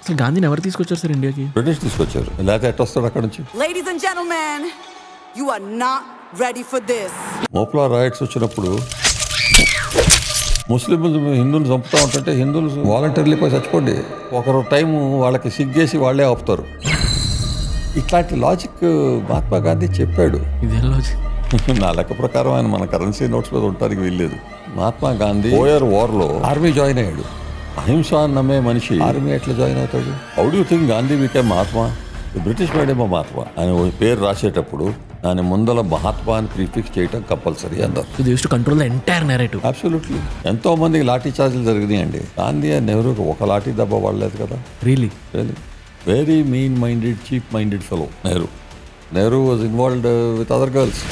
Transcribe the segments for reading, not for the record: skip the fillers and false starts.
అసలు గాంధీని ఎవరు తీసుకొచ్చారు సార్ ఇండియాకి? బ్రిటిష్ తీసుకొచ్చారు, లేకపోతే ఎట్ట వస్తాడు అక్కడ నుంచి? Ladies and gentlemen, you are not ready for this. Moplah riots వచ్చినప్పుడు ముస్లింలు హిందువులు చంపుతా ఉంటుంటే హిందువులు వాలంటీర్లు పోయి చచ్చిపోండి, ఒకరు టైం వాళ్ళకి సిగ్గేసి వాళ్ళే ఆపుతారు. ఇట్లాంటి లాజిక్ మహాత్మా గాంధీ చెప్పాడు. ఇదేం లాజిక్? నా లెక్క ప్రకారం ఆయన మన కరెన్సీ నోట్స్ మీద ఉండడానికి వీల్లేదు. మహాత్మా గాంధీ బోయర్ వార్లో ఆర్మీ జాయిన్ అయ్యాడు. అహింస నమ్మే మనిషి ఆర్మీ ఎట్లా జాయిన్ అవుతాడు? How do you think Gandhi became Mahatma? British medium Mahatma ఆయన పేరు రాసేటప్పుడు దాని ముందల మహాత్మా అని ప్రీఫిక్స్ చేయడం కంపల్సరీ అందరు. ఇది use to control the entire narrative. Absolutely. ఎంతో మందికి లాఠీ చార్జీలు జరిగినాయండి. గాంధీ అండ్ నెహ్రూకి ఒక లాఠీ దెబ్బ పడలేదు కదా. Really very mean minded, cheap minded fellow Nehru was involved with other girls.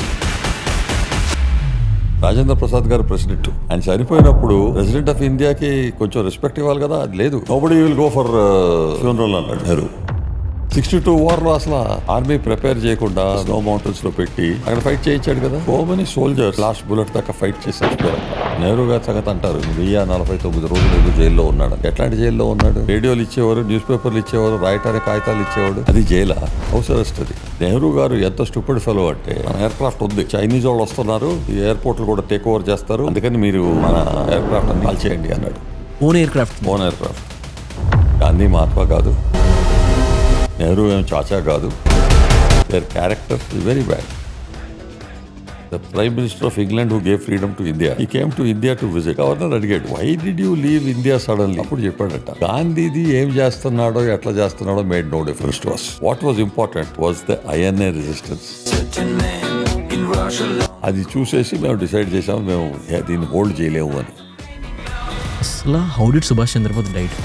Rajendra Prasad గారు ప్రెసిడెంట్, ఆయన చనిపోయినప్పుడు ప్రెసిడెంట్ ఆఫ్ ఇండియాకి కొంచెం రెస్పెక్ట్ ఇవ్వాలి కదా, అది లేదు. Nobody will go for funeral అన్నాడు నెహ్రూ. 62 వార్లో అసలు ఆర్మీ ప్రిపేర్ చేయకుండా స్నో మౌంటైన్స్ లో పెట్టి అక్కడ ఫైట్ చేయించాడు కదా. So many soldiers last bullet దాకా ఫైట్ చేసి చచ్చిపోయారు. నెహ్రూ గారి సంగతి అంటారు 1049 రోజులు ఏదో జైల్లో ఉన్నాడు. ఎట్లాంటి జైల్లో ఉన్నాడు? రేడియోలు ఇచ్చేవారు, న్యూస్ పేపర్లు ఇచ్చేవారు, రాయటానికి కాగితాలు ఇచ్చేవాడు. అది జైలా? హౌస్ అరెస్ట్ అది. నెహ్రూ గారు ఎంత స్టూపిడ్ ఫెలో అంటే, మన ఎయిర్ క్రాఫ్ట్ ఉంది, చైనీస్ వాళ్ళు వస్తున్నారు, ఈ ఎయిర్పోర్ట్లు కూడా టేక్ ఓవర్ చేస్తారు, అందుకని మీరు మన ఎయిర్ క్రాఫ్ట్ అని కాల్ చేయండి అన్నాడు. Own aircraft. Gandhi Mahatma కాదు, నెహ్రూ ఏం చాచా కాదు. Their character is very bad. The prime minister of England who gave freedom to India, he came to India to visit. Governor అడిగాడు, why did you leave India suddenly? అప్పుడు చెప్పాడట, గాంధీది ఏం చేస్తున్నాడో ఎట్లా చేస్తున్నాడో made no difference to us. What was important was the INA resistance. అది చూసేసి మేము డిసైడ్ చేసాము, మేము దీన్ని హోల్డ్ చేయలేము అని. అసలు how did Subhash Chandrabose died?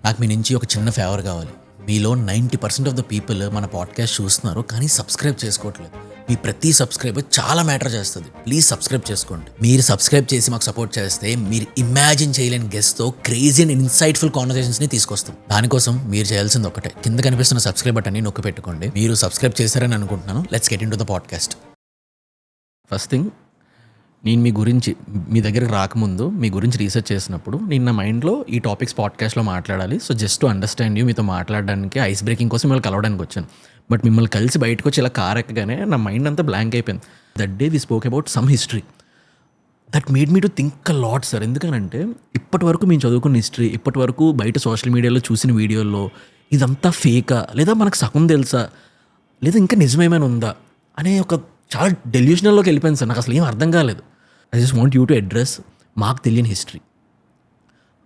నాకు మీ నుంచి ఒక చిన్న ఫేవర్ కావాలి. మీలో 90% ఆఫ్ ద పీపుల్ మన పాడ్కాస్ట్ చూస్తున్నారు కానీ సబ్స్క్రైబ్ చేసుకోవట్లేదు. మీ ప్రతి సబ్స్క్రైబర్ చాలా మ్యాటర్ చేస్తుంది. ప్లీజ్ సబ్స్క్రైబ్ చేసుకోండి. మీరు సబ్స్క్రైబ్ చేసి మాకు సపోర్ట్ చేస్తే మీరు ఇమాజిన్ చేయలేని గెస్ట్తో క్రేజీ అండ్ ఇన్సైట్ఫుల్ కాన్వర్సేషన్స్ని తీసుకొస్తాం. దానికోసం మీరు చేయాల్సింది ఒకటే, కింద కనిపిస్తున్న సబ్స్క్రైబ్ బటన్ని నొక్కి పెట్టుకోండి. మీరు సబ్స్క్రైబ్ చేశారని అనుకుంటున్నాను. Let's get in to the podcast. First thing, నేను మీ గురించి మీ దగ్గరికి రాకముందు మీ గురించి రీసెర్చ్ చేసినప్పుడు నేను నా మైండ్లో ఈ టాపిక్స్ పాడ్కాస్ట్లో మాట్లాడాలి, so just to understand you, మీతో మాట్లాడడానికి ఐస్ బ్రేకింగ్ కోసం మిమ్మల్ని కలవడానికి వచ్చాను. బట్ మిమ్మల్ని కలిసి బయటకు వచ్చి ఇలా కార్ ఎక్కగానే నా మైండ్ అంతా బ్లాంక్ అయిపోయింది. That day we spoke about some history that made me to think a lot sir. ఎందుకనంటే ఇప్పటి వరకు మేము చదువుకున్న హిస్టరీ, ఇప్పటి వరకు బయట సోషల్ మీడియాలో చూసిన వీడియోల్లో ఇదంతా ఫేకా, లేదా మనకు సగం తెలుసా, లేదా ఇంకా నిజమేమైనా ఉందా అనే ఒక చాలా డెల్యూషనల్లోకి వెళ్ళిపోయింది సార్. నాకు అసలు ఏం అర్థం కాలేదు. I just want you to address మాకు తెలియని హిస్టరీ.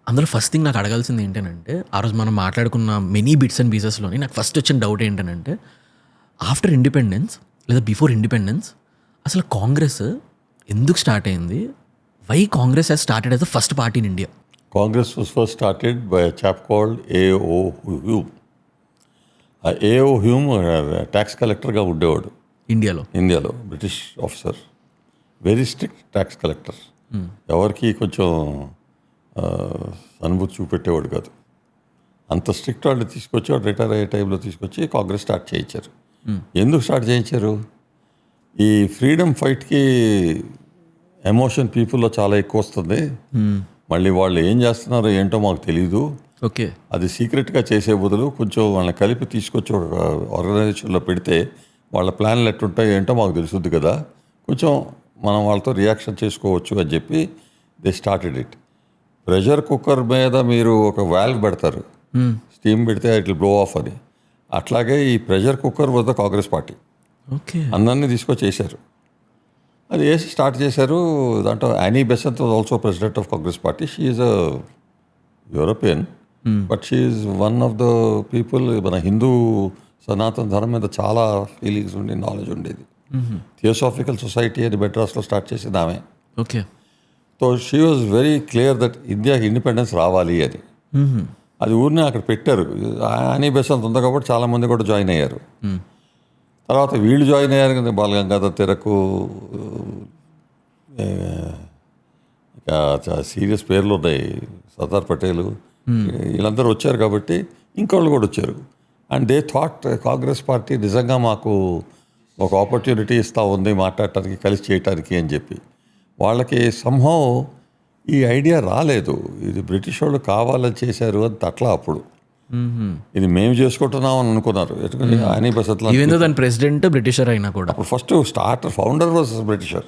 అందులో ఫస్ట్ థింగ్ నాకు అడగాల్సింది ఏంటంటే, ఆ రోజు మనం మాట్లాడుకున్న మెనీ బిట్స్ అండ్ పీసెస్లోని నాకు ఫస్ట్ వచ్చిన డౌట్ ఏంటంటే, ఆఫ్టర్ ఇండిపెండెన్స్ లేదా బిఫోర్ ఇండిపెండెన్స్ అసలు కాంగ్రెస్ ఎందుకు స్టార్ట్ అయింది? Why Congress has started as the first party in India? Congress was first started by a chap called A.O. Hume. A.O. Hume tax కలెక్టర్గా ఉండేవాడు ఇండియాలో, British officer, very strict tax collector. ఎవరికి కొంచెం అనుభూతి చూపెట్టేవాడు కాదు. అంత స్ట్రిక్ట్ వాళ్ళు తీసుకొచ్చి రిటైర్ అయ్యే టైంలో తీసుకొచ్చి కాంగ్రెస్ స్టార్ట్ చేయించారు. ఎందుకు స్టార్ట్ చేయించారు? ఈ ఫ్రీడమ్ ఫైట్కి ఎమోషన్ పీపుల్లో చాలా ఎక్కువ వస్తుంది. మళ్ళీ వాళ్ళు ఏం చేస్తున్నారో ఏంటో మాకు తెలీదు. ఓకే, అది సీక్రెట్గా చేసే బదులు కొంచెం వాళ్ళని కలిపి తీసుకొచ్చి ఒక ఆర్గనైజేషన్లో పెడితే వాళ్ళ ప్లాన్లు ఎట్టుంటాయో ఏంటో మాకు తెలుస్తుంది కదా, కొంచెం మనం వాళ్ళతో రియాక్షన్ చేసుకోవచ్చు అని చెప్పి they started it. Pressure cooker మీద మీరు ఒక వాల్వ్ పెడతారు, స్టీమ్ పెడితే ఇట్ విల్ బ్లో ఆఫ్ అని. అట్లాగే ఈ pressure cooker was the Congress party. Okay, అందరినీ తీసుకొచ్చేసారు. అది వేసి స్టార్ట్ చేశారు. దాంట్లో Annie Besant was also president of Congress party. She is a European, but she is one of the people. మన హిందూ సనాతన ధర్మం మీద చాలా ఫీలింగ్స్ ఉండి నాలెడ్జ్ ఉండేది. థియోసాఫికల్ సొసైటీ అని మెడ్రాస్లో స్టార్ట్ చేసింది ఆమె. Okay, so she was very clear that ఇండియాకి ఇండిపెండెన్స్ రావాలి అని. అది ఊరిని అక్కడ పెట్టారు. యానీ బెసంత్ ఉంది కాబట్టి చాలామంది కూడా జాయిన్ అయ్యారు. తర్వాత వీళ్ళు జాయిన్ అయ్యారు కదా, బాలగంగాధర్ తిలక్, ఇంకా సీరియస్ పేర్లు ఉన్నాయి, సర్దార్ పటేల్, వీళ్ళందరూ వచ్చారు కాబట్టి ఇంకోళ్ళు కూడా వచ్చారు. And they thought Congress party నిజంగా మాకు ఒక ఆపర్చునిటీ ఇస్తూ ఉంది మాట్లాడటానికి, కలిసి చేయటానికి అని చెప్పి. వాళ్ళకి సంహవ్ ఈ ఐడియా రాలేదు. ఇది బ్రిటిష్ వాళ్ళు కావాలని చేశారు అని అట్లా అప్పుడు. ఇది మేము చేసుకుంటున్నాం అని అనుకున్నారు. ఎందుకంటే ఆనీ బెసెంట్ ఈవెన్ దో దాని ప్రెసిడెంట్ బ్రిటిషర్ అయినా కూడా. అప్పుడు first founder was Britisher.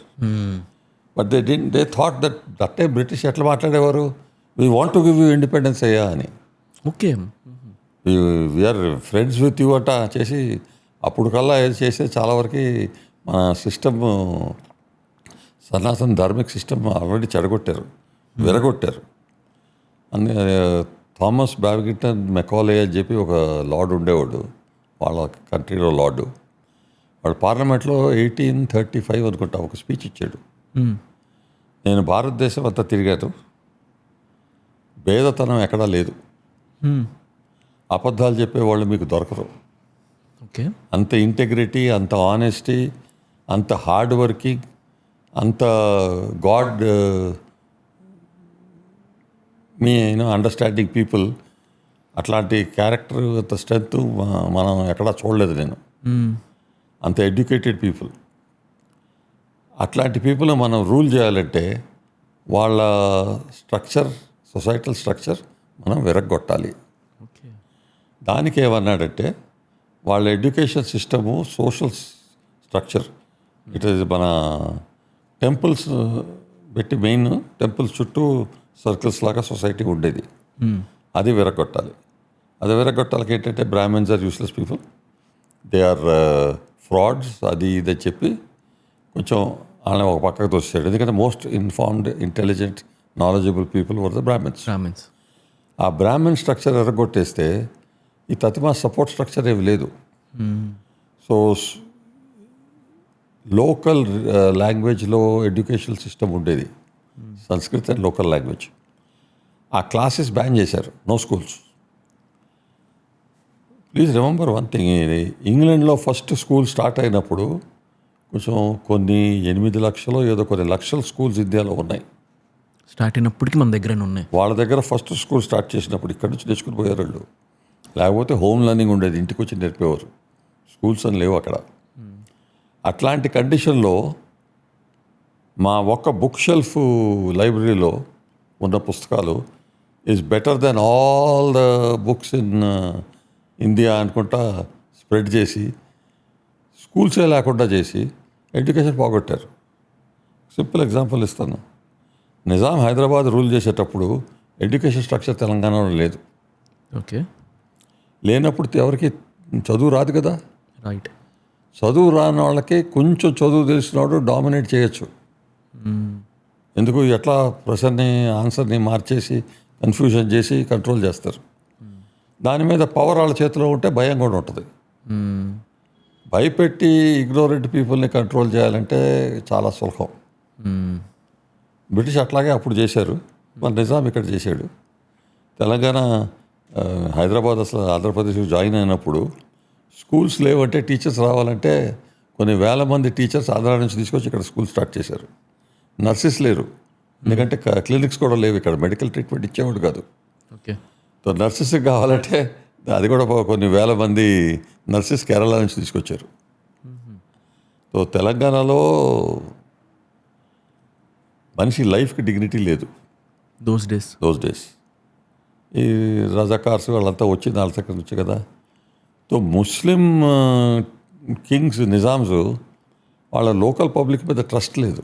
But they thought that time British ఎట్లా మాట్లాడేవారు, we want to give you independence అయ్యా అని, okay. We're friends with you అట చేసి అప్పుడు కల్లా ఏది చేస్తే చాలా వరకు మన సిస్టమ్, సనాతన ధార్మిక సిస్టమ్ ఆల్రెడీ చెడగొట్టారు, విరగొట్టారు. అన్ని థామస్ బ్యాబింగ్టన్ మెకాలే అని చెప్పి ఒక లార్డ్ ఉండేవాడు, వాళ్ళ కంట్రీలో లార్డు. వాడు పార్లమెంట్లో 1835 అనుకుంటా ఒక స్పీచ్ ఇచ్చాడు. నేను భారతదేశం అంతా తిరిగాను, భేదతనం ఎక్కడా లేదు, అబద్ధాలు చెప్పేవాళ్ళు మీకు దొరకరు, ఓకే. అంత ఇంటెగ్రిటీ, అంత ఆనెస్టీ, అంత హార్డ్ వర్కింగ్, అంత గాడ్ మీ అండర్స్టాండింగ్ పీపుల్, అట్లాంటి క్యారెక్టర్, అంత స్ట్రెంగ్త్ మనం ఎక్కడా చూడలేదు నేను. అంత ఎడ్యుకేటెడ్ పీపుల్, అట్లాంటి పీపుల్ మనం రూల్ చేయాలంటే వాళ్ళ స్ట్రక్చర్, సొసైటల్ స్ట్రక్చర్ మనం విరగొట్టాలి. ఓకే. దానికి ఏమన్నాడంటే వాళ్ళ education system, social structure, it is మన టెంపుల్స్ పెట్టి, మెయిన్ టెంపుల్స్ చుట్టూ సర్కిల్స్ లాగా సొసైటీ ఉండేది, అది విరగొట్టాలి. అది విరగొట్టాలకి ఏంటంటే Brahmins are useless people, they are frauds, అది ఇది చెప్పి కొంచెం వాళ్ళని ఒక పక్కకు తోసాడు. ఎందుకంటే most informed, intelligent, knowledgeable people were the Brahmins. ఆ బ్రాహ్మణ్ స్ట్రక్చర్ ఎరగొట్టేస్తే ఈ తతిమా సపోర్ట్ స్ట్రక్చర్ ఏమి లేదు. సో లోకల్ లాంగ్వేజ్లో ఎడ్యుకేషనల్ సిస్టమ్ ఉండేది, సంస్కృత్ అండ్ లోకల్ లాంగ్వేజ్. ఆ క్లాసెస్ బ్యాన్ చేశారు, no schools. Please remember one thing, ఇంగ్లాండ్లో ఫస్ట్ స్కూల్ స్టార్ట్ అయినప్పుడు కొంచెం కొన్ని 8 లక్షలు ఏదో కొన్ని లక్షల స్కూల్స్ ఇండియాలో ఉన్నాయి. స్టార్ట్ అయినప్పటికీ మన దగ్గర ఉన్నాయి. వాళ్ళ దగ్గర ఫస్ట్ స్కూల్ స్టార్ట్ చేసినప్పుడు ఇక్కడ నుంచి తెచ్చుకుని పోయారు వాళ్ళు. లేకపోతే హోమ్ లెర్నింగ్ ఉండేది, ఇంటికి వచ్చి నేర్పేవారు, స్కూల్స్ అని లేవు అక్కడ. అట్లాంటి కండిషన్లో మా ఒక్క బుక్ షెల్ఫ్ లైబ్రరీలో ఉన్న పుస్తకాలు is better than all the books in India అనుకుంటా స్ప్రెడ్ చేసి, స్కూల్సే లేకుండా చేసి ఎడ్యుకేషన్ పోగొట్టారు. సింపుల్ ఎగ్జాంపుల్ ఇస్తాను. నిజాం హైదరాబాద్ రూల్ చేసేటప్పుడు ఎడ్యుకేషన్ స్ట్రక్చర్ తెలంగాణలో లేదు. ఓకే. లేనప్పుడు ఎవరికి చదువు రాదు కదా. రైట్. చదువు రాని వాళ్ళకి కొంచెం చదువు తెలిసినవాడు డామినేట్ చేయొచ్చు. ఎందుకు ఎట్లా ప్రశ్నని ఆన్సర్ని మార్చేసి కన్ఫ్యూజన్ చేసి కంట్రోల్ చేస్తారు. దాని మీద పవర్ వాళ్ళ చేతిలో ఉంటే భయం కూడా ఉంటుంది. భయపెట్టి ఇగ్నోరెంట్ పీపుల్ని కంట్రోల్ చేయాలంటే చాలా సులభం. బ్రిటిష్ అట్లాగే అప్పుడు చేశారు, మన నిజాం ఇక్కడ చేశాడు. తెలంగాణ హైదరాబాద్ అసలు ఆంధ్రప్రదేశ్ జాయిన్ అయినప్పుడు స్కూల్స్ లేవంటే, టీచర్స్ రావాలంటే కొన్ని వేల మంది టీచర్స్ ఆంధ్ర నుంచి తీసుకొచ్చి ఇక్కడ స్కూల్ స్టార్ట్ చేశారు. నర్సెస్ లేరు, ఎందుకంటే క్లినిక్స్ కూడా లేవు ఇక్కడ, మెడికల్ ట్రీట్మెంట్ ఇచ్చేవాడు కాదు. ఓకే. సో నర్సెస్ కావాలంటే అది కూడా కొన్ని వేల మంది నర్సెస్ కేరళ నుంచి తీసుకొచ్చారు. సో తెలంగాణలో మనిషి లైఫ్కి డిగ్నిటీ లేదు దోస్ డేస్. ఈ రజాకార్స్ వాళ్ళంతా వచ్చింది వాళ్ళ దగ్గర నుంచి కదా. సో ముస్లిం కింగ్స్, నిజామ్స్ వాళ్ళ లోకల్ పబ్లిక్ మీద ట్రస్ట్ లేదు.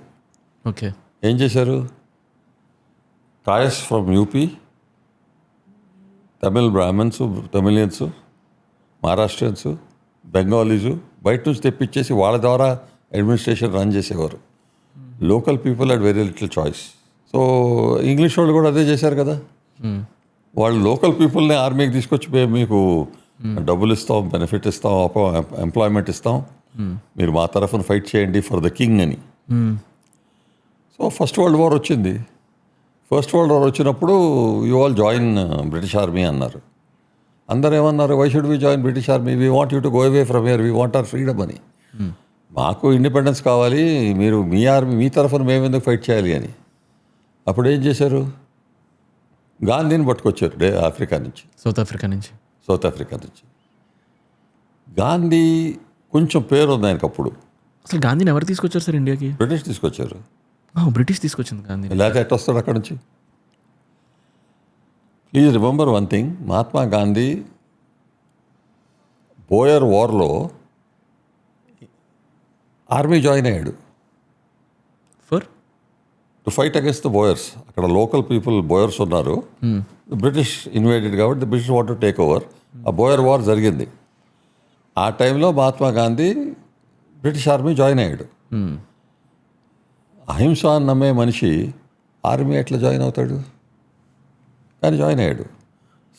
ఓకే. ఏం చేశారు, కాయస్ ఫ్రమ్ యూపీ, తమిళ్ బ్రాహ్మణ్స్, తమిళియన్స్, మహారాష్ట్రియన్స్, బెంగాలీసు బయట నుంచి తెప్పించేసి వాళ్ళ ద్వారా అడ్మినిస్ట్రేషన్ రన్ చేసేవారు. Local people had very little choice. So English వాళ్ళు కూడా అదే చేశారు కదా. వాళ్ళు లోకల్ పీపుల్ని ఆర్మీకి తీసుకొచ్చి మేము మీకు డబ్బులు ఇస్తాం, బెనిఫిట్ ఇస్తాం, ఎంప్లాయ్మెంట్ ఇస్తాం, మీరు మా తరఫున ఫైట్ చేయండి ఫర్ ద కింగ్ అని. సో ఫస్ట్ వరల్డ్ వార్ వచ్చింది. ఫస్ట్ వరల్డ్ వార్ వచ్చినప్పుడు you all join British army అన్నారు. అందరు ఏమన్నారు, why should we join British army, we want you to go away from here, we want our freedom అని. మాకు independence కావాలి, మీరు మీ army మీ తరఫున మేము ఎందుకు ఫైట్ చేయాలి అని. అప్పుడు ఏం చేశారు, గాంధీని పట్టుకొచ్చారు సౌత్ ఆఫ్రికా నుంచి. గాంధీ కొంచెం పేరు ఉంది ఆయనకు అప్పుడు. అసలు గాంధీని ఎవరు తీసుకొచ్చారు సార్ ఇండియాకి? బ్రిటిష్ తీసుకొచ్చారు. బ్రిటిష్ తీసుకొచ్చింది గాంధీ. లేకపోతే ఎట్లా వస్తాడు అక్కడ నుంచి? Please remember one thing, Mahatma Gandhi Boer వార్లో ఆర్మీ జాయిన్ అయ్యాడు for to fight against the Boers. అక్కడ లోకల్ పీపుల్ బోయర్స్ ఉన్నారు, బ్రిటిష్ ఇన్వేడెడ్ కాబట్టి the British want to take over. ఆ బోయర్ వార్ జరిగింది. ఆ టైంలో Mahatma Gandhi British army join అయ్యాడు. అహింస నమ్మే మనిషి ఆర్మీ ఎట్లా జాయిన్ అవుతాడు? కానీ జాయిన్ అయ్యాడు.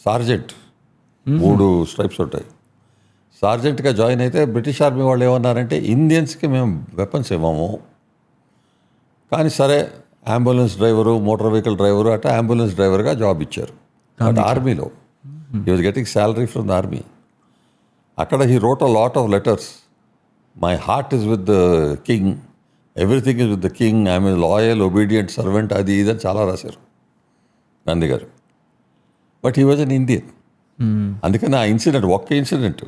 సార్జెంట్, 3 స్ట్రైప్స్ ఉంటాయి. సార్జెంట్గా జాయిన్ అయితే బ్రిటిష్ ఆర్మీ వాళ్ళు ఏమన్నారంటే, ఇండియన్స్కి మేము వెపన్స్ ఇవ్వము, కానీ సరే ambulance driver, motor vehicle driver అట్లా అంబులెన్స్ డ్రైవర్గా జాబ్ ఇచ్చారు. బట్ ఆర్మీలో he was getting salary from the army. అక్కడ he wrote a lot of letters. My heart is with the king, everything is with the king, I'm a loyal obedient servant, అది ఇదని చాలా రాశారు Gandhi garu. But he was an Indian. అందుకని ఆ incident, ఒక్క incident,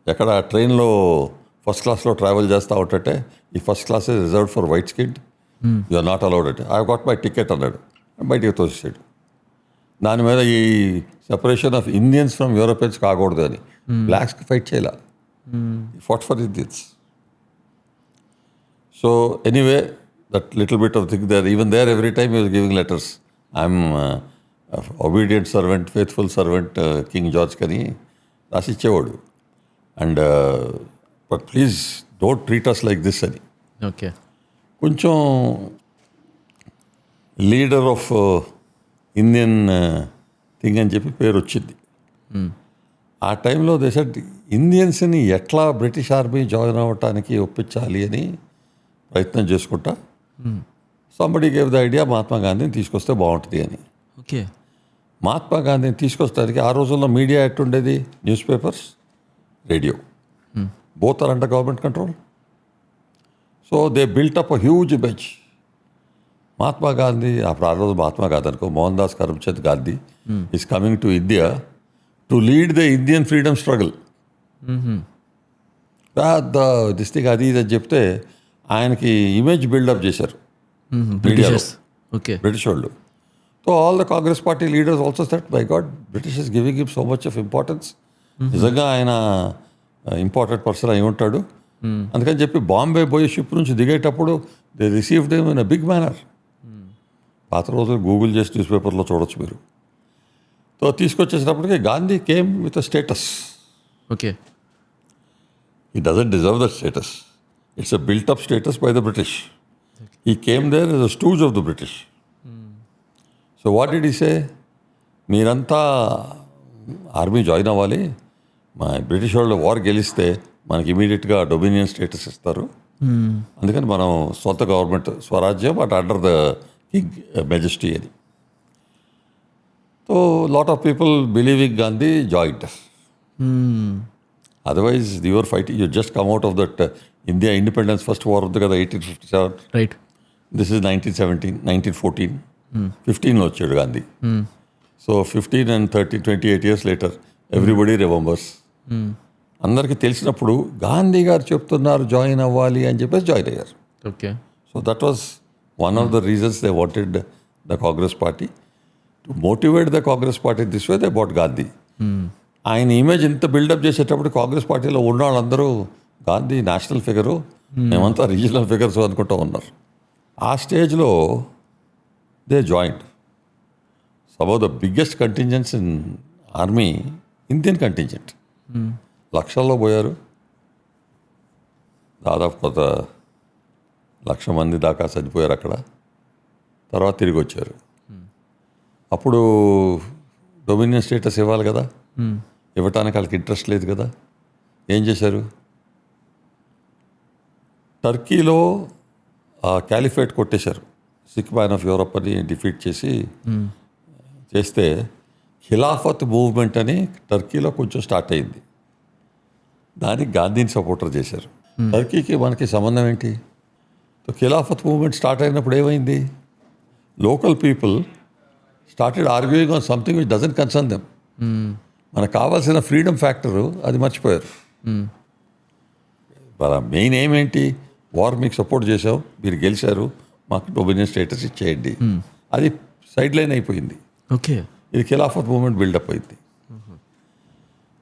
ఎక్కడ ట్రైన్లో ఫస్ట్ క్లాస్లో ట్రావెల్ చేస్తూ ఉంటే, ఈ first class is reserved for white skin, you are not allowed అంటే, ఐ గాట్ మై టికెట్ అన్నాడు, బయటికి తోసేసాడు. దాని మీద ఈ separation of Indians from Europeans కాకూడదు అని బ్లాక్స్కి ఫైట్ చేయాల, fought for Indians. So anyway, that little bit of thing there, even there every time you was giving letters, I'm obedient servant, faithful servant king George కని రాసిచ్చేవాడు. And but please don't treat us like this అని. Okay. కొంచెం leader of Indian thing అని చెప్పి పేరు వచ్చింది. ఆ టైంలో దేశ ఇండియన్స్ని ఎట్లా బ్రిటిష్ ఆర్మీ జాయిన్ అవ్వటానికి ఒప్పించాలి అని ప్రయత్నం చేసుకుంటా somebody gave the idea Mahatma గాంధీని తీసుకొస్తే బాగుంటుంది అని. ఓకే. మహాత్మా గాంధీని తీసుకొస్తానికి ఆ రోజుల్లో మీడియా ఎట్టుండేది, newspapers, radio, both are under government control. So they built up a huge bench. Mahatma Gandhi, అప్పుడు ఆ రోజు మహాత్మా గాంధీ అనుకో, Mohandas Karamchand Gandhi is coming to India to lead the Indian freedom struggle. పెద్ద దిస్తిగా అది ఇది అని చెప్తే ఆయనకి ఇమేజ్ బిల్డప్ చేశారు మీడియాలో, ఓకే, బ్రిటిష్ వాళ్ళు. So all the Congress party leaders also set, by God British is giving him so much of importance, నిజంగా ఆయన ఇంపార్టెంట్ పర్సన్ అయి ఉంటాడు. అందుకని చెప్పి బాంబే పోయి షిప్ నుంచి దిగేటప్పుడు they received him in a big manner. పాత రోజులు గూగుల్ చేసి న్యూస్ పేపర్లో చూడొచ్చు మీరు. సో తీసుకొచ్చేసినప్పటికీ Gandhi came with a status. Okay. He doesn't deserve that status. It's a built-up status by the British. He came there as a stooge of the British. So what did he say? మీరంతా army join అవ్వాలి, మా British వాళ్ళు war గెలిస్తే మనకి ఇమీడియట్గా dominion status ఇస్తారు, అందుకని మనం సొంత గవర్నమెంట్, స్వరాజ్యం, but under the king majesty అని. So lot of people believing Gandhi joined. Otherwise your fighting, you just come out of that India independence first war ఉంది కదా 1857. రైట్. This is 1914. 15లో వచ్చాడు Gandhi. So 15 and 30, 28 years later everybody remembers. అందరికీ తెలిసినప్పుడు గాంధీ గారు చెప్తున్నారు join అవ్వాలి అని చెప్పేసి జాయిన్ అయ్యారు. Okay. So that was one of the reasons they wanted the Congress party to motivate the Congress party this way they bought Gandhi. ఆయన ఇమేజ్ ఇంత బిల్డప్ చేసేటప్పుడు కాంగ్రెస్ పార్టీలో ఉన్న వాళ్ళందరూ గాంధీ నేషనల్ ఫిగరు, మేమంతా రీజనల్ ఫిగర్స్ అనుకుంటూ ఉన్నారు. ఆ స్టేజ్లో they joined some of the biggest contingents in army, Indian contingent. లక్షల్లో పోయారు, దాదాపు కొంత 1,00,000 మంది దాకా చనిపోయారు అక్కడ. తర్వాత తిరిగి వచ్చారు. అప్పుడు డొమినియన్ స్టేటస్ ఇవ్వాలి కదా, ఇవ్వటానికి వాళ్ళకి ఇంట్రెస్ట్ లేదు కదా. ఏం చేశారు, టర్కీలో క్యాలిఫేట్ కొట్టేశారు, సిక్ మ్యాన్ ఆఫ్ యూరప్ అని డిఫీట్ చేస్తే ఖిలాఫత్ మూవ్మెంట్ అని టర్కీలో కొంచెం స్టార్ట్ అయింది. దానికి గాంధీని సపోర్టర్ చేశారు. టర్కీకి మనకి సంబంధం ఏంటి? ఖిలాఫత్ మూవ్మెంట్ స్టార్ట్ అయినప్పుడు ఏమైంది, local people started arguing on something which doesn't concern them. మనకు కావాల్సిన ఫ్రీడమ్ ఫ్యాక్టరు అది మర్చిపోయారు. మన మెయిన్ ఏమేంటి, వార్ మీకు సపోర్ట్ చేసాం, మీరు గెలిచారు, మాకు డొమినియన్ స్టేటస్ ఇచ్చేయండి. అది సైడ్ లైన్ అయిపోయింది. ఓకే. ఇది ఖిలాఫత్ మూవ్మెంట్ బిల్డప్ అయింది.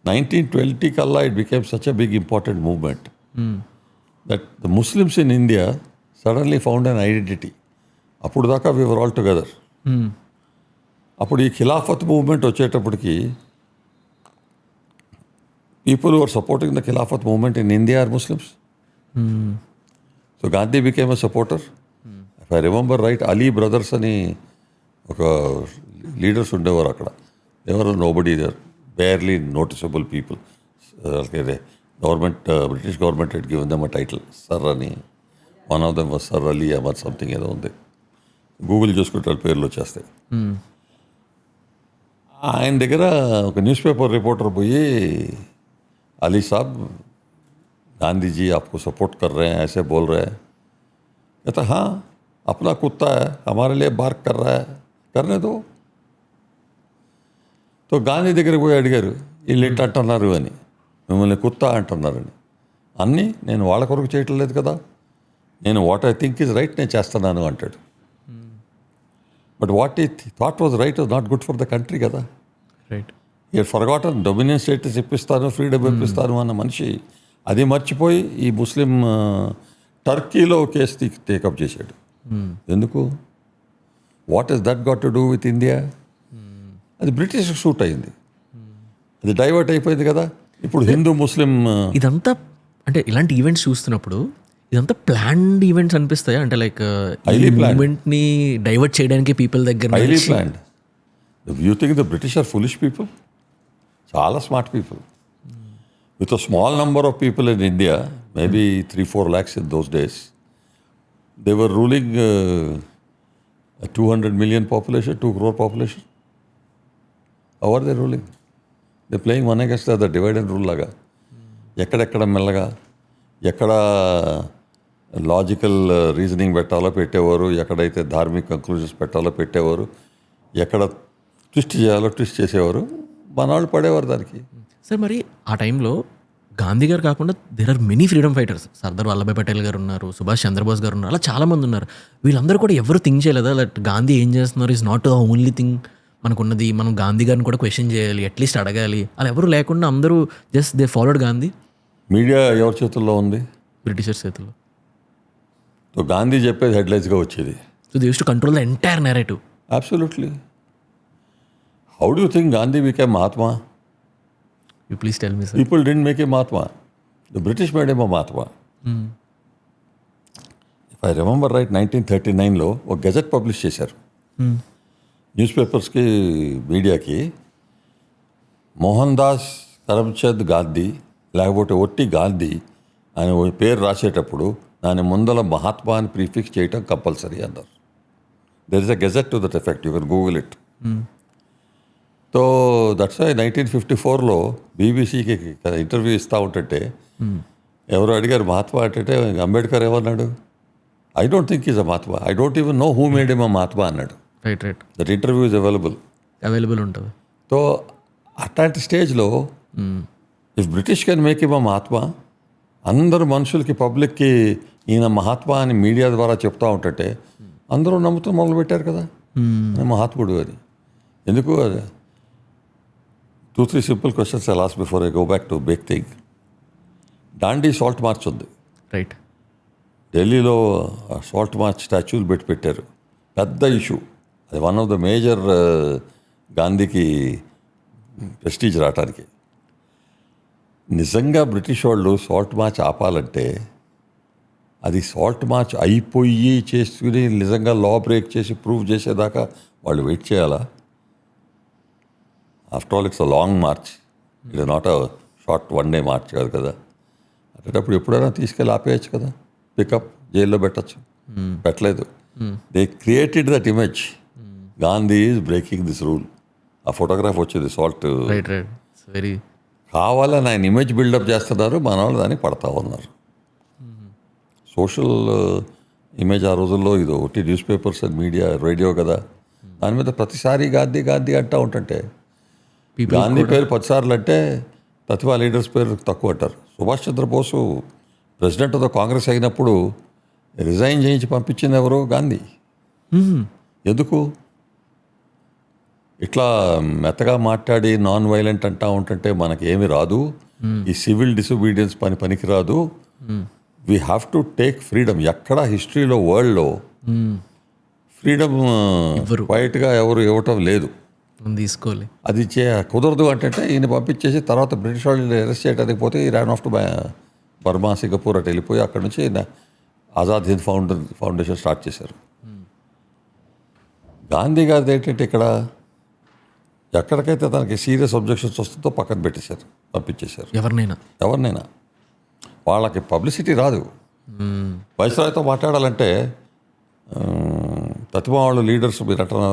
1920 కల్లా it became such a big important movement that the Muslims in India suddenly found an identity. అప్పుడు దాకా వి వర్ ఆల్ టుగెదర్. అప్పుడు ఈ ఖిలాఫత్ మూవ్మెంట్ వచ్చేటప్పటికి people who are supporting the Khilafat movement in India are Muslims. So Gandhi became a supporter. If I remember right, Ali brothers అని ఒక leaders ఉండేవారు అక్కడ. ఎవరు nobody there, barely noticeable people. Government, British government had given them a title, sir అని. One of them was sir Ali Ahmed something ఏదో ఉంది. Google చూసుకుంటే వాళ్ళ పేర్లు వచ్చేస్తాయి. ఆయన దగ్గర ఒక న్యూస్ పేపర్ రిపోర్టర్ పోయి, अली साहब गांधी जी आपको सपोर्ट कर रहे हैं, ऐसे बोल रहे हैं. कहता हाँ, अपना कुत्ता है, हमारे लिए बार्क कर रहा है, करने दो. तो గాంధీ దగ్గరికి పోయి అడిగారు, వీళ్ళు ఎట్లా అంటున్నారు అని, మిమ్మల్ని కుత్తా అంటున్నారని. అన్నీ నేను వాళ్ళ కొరకు చేయటం లేదు కదా, నేను what I think is right నేను చేస్తున్నాను అంటాడు. But what he thought was right was not good for the country కదా. Right. Year forgotten dominion status ఇప్పిస్తాను, ఫ్రీడమ్ ఇప్పిస్తాను అన్న మనిషి అది మర్చిపోయి ఈ ముస్లిం టర్కీలో కేసు టేకప్ చేశాడు. ఎందుకు? What is that got to do with India? అది బ్రిటిష్ సూట్ అయింది, అది డైవర్ట్ అయిపోయింది కదా. ఇప్పుడు హిందూ ముస్లిం ఇదంతా అంటే ఇలాంటి ఈవెంట్స్ చూస్తున్నప్పుడు ఇదంతా ప్లాన్డ్ ఈవెంట్స్ అనిపిస్తాయి. అంటే లైక్ Highly planned. ఈవెంట్ని డైవర్ట్ చేయడానికి పీపుల్ దగ్గర హైలీ నుంచి- planned. You think the British are foolish people? చాలా smart people. With a small number of people in India, maybe 3-4 lakhs in those days, they were ruling a 200 million population, 2 crore population. How are they ruling? They're playing one against the other, divide and rule లాగా. ఎక్కడెక్కడ మెల్లగా, ఎక్కడ logical reasoning పెట్టాలో పెట్టేవారు, ఎక్కడైతే Dharmik conclusions పెట్టాలో పెట్టేవారు, ఎక్కడ ట్విస్ట్ చేయాలో ట్విస్ట్ చేసేవారు, మన వాళ్ళు పడేవారు దానికి. సార్ మరి ఆ టైంలో గాంధీ గారు కాకుండా there are many freedom fighters. Sardar Vallabhbhai Patel garu ఉన్నారు, సుభాష్ చంద్రబోస్ గారు ఉన్నారు, అలా చాలామంది ఉన్నారు. వీళ్ళందరూ కూడా ఎవరు థింక్ చేయలేదా దట్ గాంధీ ఏం చేస్తున్నారు is not the only thing మనకున్నది, మనం గాంధీ గారిని కూడా క్వశ్చన్ చేయాలి, అట్లీస్ట్ అడగాలి, అలా ఎవరు లేకుండా అందరూ just they followed Gandhi. Media ఎవరి చేతుల్లో ఉంది? బ్రిటిషర్స్ చేతుల్లో. సో గాంధీ చెప్పేది హెడ్లైన్స్గా వచ్చేది. So they use to control the entire narrative. Absolutely. How do you think Gandhi became Mahatma? You please tell me sir. People didn't make him Mahatma. The British made him a Mahatma. If I remember right, 1939లో ఒక gazette publish చేశారు news పేపర్స్కి, మీడియాకి. మోహన్ దాస్ కరమ్చంద్ గాంధీ లేకపోతే ఒట్టి గాంధీ అని ఓ పేరు రాసేటప్పుడు దాని ముందల మహాత్మా అని ప్రీఫిక్స్ చేయటం కంపల్సరీ అన్నారు. There is a gazette to that effect, you can Google it. So that's why 1954లో బీబీసీకి ఇంటర్వ్యూ ఇస్తూ ఉంటుంటే ఎవరు అడిగారు మహాత్మా అంటే అంబేద్కర్ ఏమన్నాడు? I don't think is a Mahatma, I don't even know who made him a Mahatma అన్నాడు. Right. That interview is available ఉంటుంది. సో అట్లాంటి స్టేజ్లో if British can make him a Mahatma, అందరు మనుషులకి, పబ్లిక్కి ఈయన మహాత్మా అని మీడియా ద్వారా చెప్తా ఉంటుంటే అందరూ నమ్ముతూ మొదలుపెట్టారు కదా ఆయన మహాత్ముడు అని. ఎందుకు? 2-3 simple questions I last before I go back to big thing. Dandi salt march ఉంది రైట్. ఢిల్లీలో. సాల్ట్ మార్చ్ స్టాచ్యూలు పెట్టారు, పెద్ద ఇష్యూ అది. వన్ ఆఫ్ ద మేజర్ గాంధీకి ప్రెస్టీజ్ రావటానికి. నిజంగా బ్రిటిష్ వాళ్ళు సాల్ట్ మార్చ్ ఆపాలంటే అది సాల్ట్ మార్చ్ అయిపోయి చేసుకుని నిజంగా లా బ్రేక్ చేసి ప్రూవ్ చేసేదాకా వాళ్ళు వెయిట్ చేయాలా? After all it's a long March, it is not a short 1 day March కాదు కదా. అటప్పుడు ఎప్పుడైనా తీసుకెళ్ళి ఆపేయచ్చు కదా, పికప్ జైల్లో పెట్టచ్చు. పెట్టలేదు. They created that image, Gandhi is breaking this rule. ఆ ఫోటోగ్రాఫ్ వచ్చేది సాల్ట్. రైట్. వెరీ కావాలని ఆయన ఇమేజ్ బిల్డప్ చేస్తున్నారు, మన వాళ్ళు దాన్ని పడతా ఉన్నారు. సోషల్ ఇమేజ్ ఆ రోజుల్లో ఇది ఒకటి news papers and media, radio కదా, దాని మీద ప్రతిసారి గాంధీ గాంధీ అంటూ ఉంటుంటే గాంధీ పేరు 10 సార్లు అంటే ప్రతిభా లీడర్స్ పేరు తక్కువ అంటారు. Subhash Chandra Bose president of the Congress అయినప్పుడు రిజైన్ చేయించి పంపించింది ఎవరు? గాంధీ. ఎందుకు ఇట్లా మెత్తగా మాట్లాడి నాన్ వైలెంట్ అంటా ఉంటుంటే మనకేమి రాదు, ఈ సివిల్ డిసొబీడియన్స్ పనికిరాదు, we have to take freedom. ఎక్కడ హిస్టరీలో వరల్డ్లో ఫ్రీడమ్ క్వైట్గా ఎవరు ఇవ్వటం లేదు, తీసుకోవాలి. అది కుదరదు అంటే ఈయన పంపించేసి తర్వాత బ్రిటిష్ వాళ్ళు అరెస్ట్ చేయడానికి పోతే ఈ ran off to Burma, Singapore అటు వెళ్ళిపోయి అక్కడ నుంచి ఆజాద్ హింద్ ఫౌండేషన్ స్టార్ట్ చేశారు. గాంధీ గారిది ఏంటంటే ఇక్కడ ఎక్కడికైతే తనకి సీరియస్ అబ్జెక్షన్స్ వస్తుందో పక్కన పెట్టేశారు, పంపించేశారు. ఎవరినైనా వాళ్ళకి పబ్లిసిటీ రాదు. వైస్రాయ్తో మాట్లాడాలంటే ప్రతిమా వాళ్ళు లీడర్స్ మీరు అంటున్న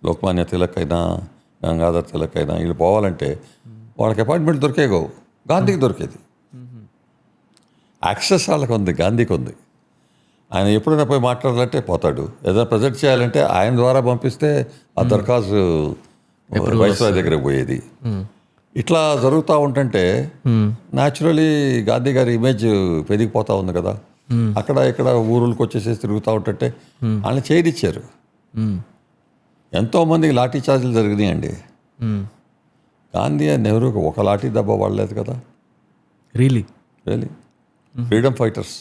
లోకమాన్య తిలక్ అయినా గంగాధర్ తిలక్ అయినా వీళ్ళు పోవాలంటే వాళ్ళకి అపాయింట్మెంట్ దొరికేగో, గాంధీకి దొరికేది. యాక్సెస్ వాళ్ళకి ఉంది, గాంధీకి ఉంది. ఆయన ఎప్పుడైనా పోయి మాట్లాడాలంటే పోతాడు, ఏదైనా ప్రజెంట్ చేయాలంటే ఆయన ద్వారా పంపిస్తే ఆ దరఖాస్తు వైస్రాయ్ దగ్గరకు పోయేది. ఇట్లా జరుగుతూ ఉంటుంటే న్యాచురలీ గాంధీ గారి ఇమేజ్ పెరిగిపోతూ ఉంది కదా. అక్కడ ఇక్కడ ఊరులకు వచ్చేసేసి తిరుగుతూ ఉంటుంటే ఆయన చేయనిచ్చారు. ఎంతోమందికి లాఠీ చార్జీలు జరిగినాయండి. గాంధీ అండ్ నెహ్రూకి ఒక లాఠీ దెబ్బ వాడలేదు కదా. రియలీ ఫ్రీడమ్ ఫైటర్స్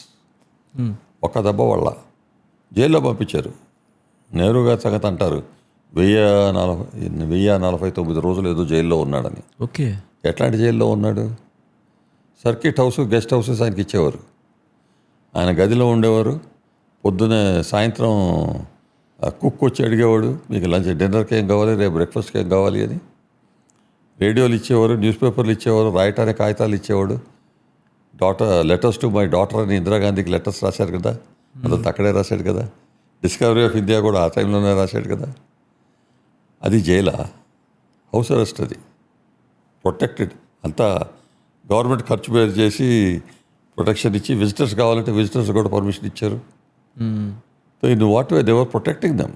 ఒక్క దెబ్బ వాళ్ళ జైల్లో పంపించారు. నెహ్రూ గారి సంగతి అంటారు 1049 రోజులు ఏదో జైల్లో ఉన్నాడని. ఓకే, ఎట్లాంటి జైల్లో ఉన్నాడు? సర్కిట్ హౌస్, గెస్ట్ హౌసెస్ ఆయనకి ఇచ్చేవారు. ఆయన గదిలో ఉండేవారు. పొద్దునే సాయంత్రం కుక్ వచ్చి అడిగేవాడు, మీకు లంచ్ డిన్నర్కి ఏం కావాలి, రేపు బ్రేక్ఫాస్ట్కి ఏం కావాలి అని. రేడియోలు ఇచ్చేవారు, న్యూస్ పేపర్లు ఇచ్చేవారు, రాయటానికి కాగితాలు ఇచ్చేవాడు. లెటర్స్ టు మై డాటర్ అని ఇందిరాగాంధీకి లెటర్స్ రాశారు కదా, అదంతా అక్కడే రాశాడు కదా. డిస్కవరీ ఆఫ్ ఇండియా కూడా ఆ టైంలోనే రాశాడు కదా. అది జైలా? House arrest. అది ప్రొటెక్టెడ్. అంతా గవర్నమెంట్ ఖర్చు పేరు చేసి ప్రొటెక్షన్ ఇచ్చి, విజిటర్స్ కావాలంటే విజిటర్స్ కూడా పర్మిషన్ ఇచ్చారు. So in what way they were protecting them.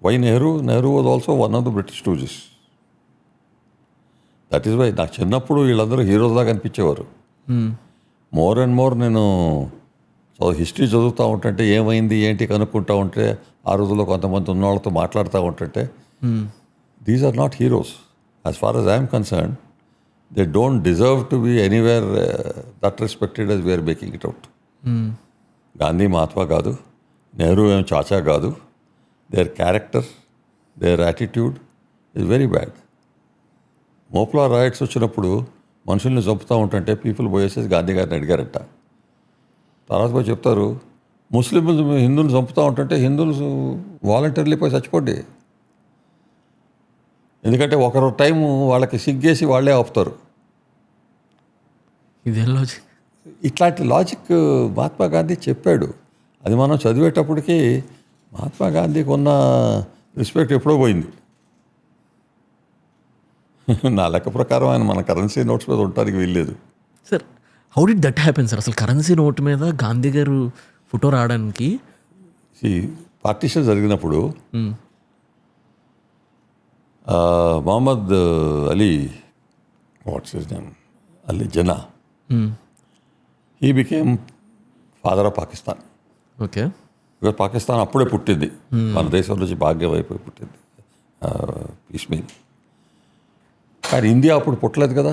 Why Nehru was also one of the British tourist. That is why నాకు చిన్నప్పుడు వీళ్ళందరూ హీరోస్ లాగా అనిపించేవారు. మోర్ అండ్ మోర్ నేను హిస్టరీ చదువుతూ ఉంటుంటే ఏమైంది ఏంటి కనుక్కుంటూ ఉంటే ఆ రోజుల్లో కొంతమంది ఉన్న వాళ్ళతో మాట్లాడుతూ ఉంటుంటే these are not heroes as far as I'm concern. They don't deserve to be anywhere that respected as we're making it out. Gandhi Mahatma కాదు, నెహ్రూ ఏం చాచా కాదు. Their character, their attitude is very bad. Moplah riots వచ్చినప్పుడు మనుషుల్ని చంపుతూ ఉంటుంటే పీపుల్ పోయేసేసి గాంధీ గారిని అడిగారట. తర్వాత పోయి చెప్తారు, ముస్లింలు హిందువులు చంపుతూ ఉంటుంటే హిందువులు వాలంటీర్లీ పోయి చచ్చిపోండి, ఎందుకంటే ఒకరు టైం వాళ్ళకి సిగ్గేసి వాళ్ళే ఆపుతారు. ఇదే లాజిక్. ఇట్లాంటి లాజిక్ మహాత్మా గాంధీ చెప్పాడు. అది మనం చదివేటప్పటికి మహాత్మా గాంధీకి ఉన్న రెస్పెక్ట్ ఎప్పుడో పోయింది. నా లెక్క ప్రకారం ఆయన మన కరెన్సీ నోట్స్ మీద ఉండటానికి వీల్లేదు. Sir, how did that happen sir? అసలు కరెన్సీ నోట్ మీద గాంధీ గారు ఫోటో రావడానికి పార్టీషన్ జరిగినప్పుడు Mohammad Ali, what's his name, Ali Jinnah, he became father of Pakistan. Okay, because Pakistan అప్పుడే పుట్టింది, మన దేశం నుంచి భాగ్యం అయిపోయి పుట్టింది పీస్మీల్. కానీ ఇండియా అప్పుడు పుట్టలేదు కదా.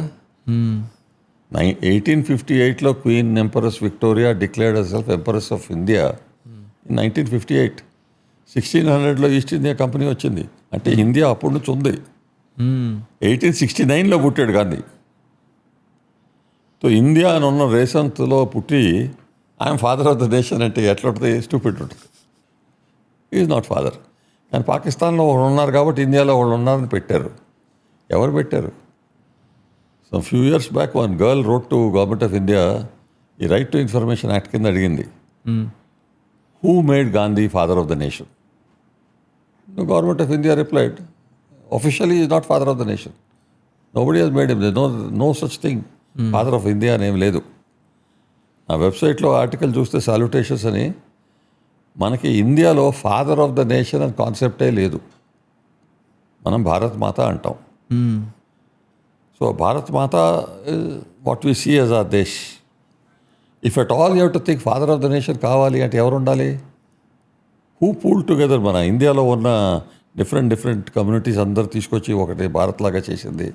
1858లో queen empress Victoria declared herself empress of India in 1958. 1600లో ఈస్ట్ ఇండియా కంపెనీ వచ్చింది. అంటే ఇండియా అప్పటి నుంచి ఉంది. 1869లో పుట్టాడు గాంధీ. సో ఇండియా అని ఉన్న రేషన్లో పుట్టి I'm father of the nation అంటే ఎట్లా ఉంటుంది? స్టూపిడ్ ఉంటుంది. Is not father. కానీ పాకిస్తాన్లో వాళ్ళు ఉన్నారు కాబట్టి ఇండియాలో వాళ్ళు ఉన్నారని పెట్టారు. ఎవరు పెట్టారు? Some few years back one girl road to government of India ఈ రైట్ టు ఇన్ఫర్మేషన్ యాక్ట్ కింద అడిగింది, who made Gandhi father of the nation? Government of India replied, officially is not father of the nation. Nobody has made him. There's no such thing. Father of India అనేం లేదు. ఆ వెబ్సైట్లో article చూస్తే salutations అని, మనకి ఇండియాలో ఫాదర్ ఆఫ్ ద నేషన్ అని కాన్సెప్టే లేదు. మనం భారత్ మాత అంటాం. సో Bharat Mata what we see as our దేశ్. If at all you to think father of the nation కావాలి అంటే ఎవరు ఉండాలి? హూ పూల్ టుగెదర్ మన ఇండియాలో ఉన్న డిఫరెంట్ కమ్యూనిటీస్ అందరు తీసుకొచ్చి ఒకటి భారత్ లాగా చేసింది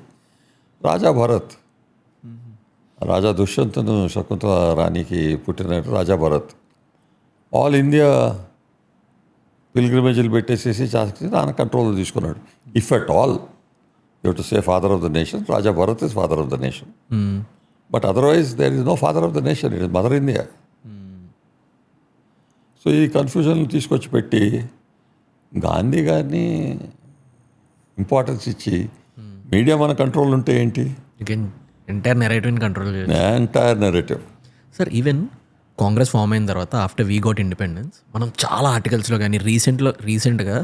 రాజా భరత్. రాజా దుష్యంతును శకుంతల రాణికి పుట్టిన రాజా భరత్. ఆల్ ఇండియా పిల్గ్రిమేజీలు పెట్టేసేసి ఆయన కంట్రోల్లో తీసుకున్నాడు. If at all you to say father of the nation, Raja Bharat is father of the nation. But otherwise there is no father of the nation, it is mother India. So ఈ confusion తీసుకొచ్చి పెట్టి గాంధీ గారిని importance ఇచ్చి media మన control ఉంటే ఏంటి? Entire నెరేటివ్ని control చేయాలి. Entire narrative. Sir even Congress form అయిన తర్వాత ఆఫ్టర్ వీ గోట్ ఇండిపెండెన్స్ మనం చాలా ఆర్టికల్స్లో కానీ రీసెంట్గా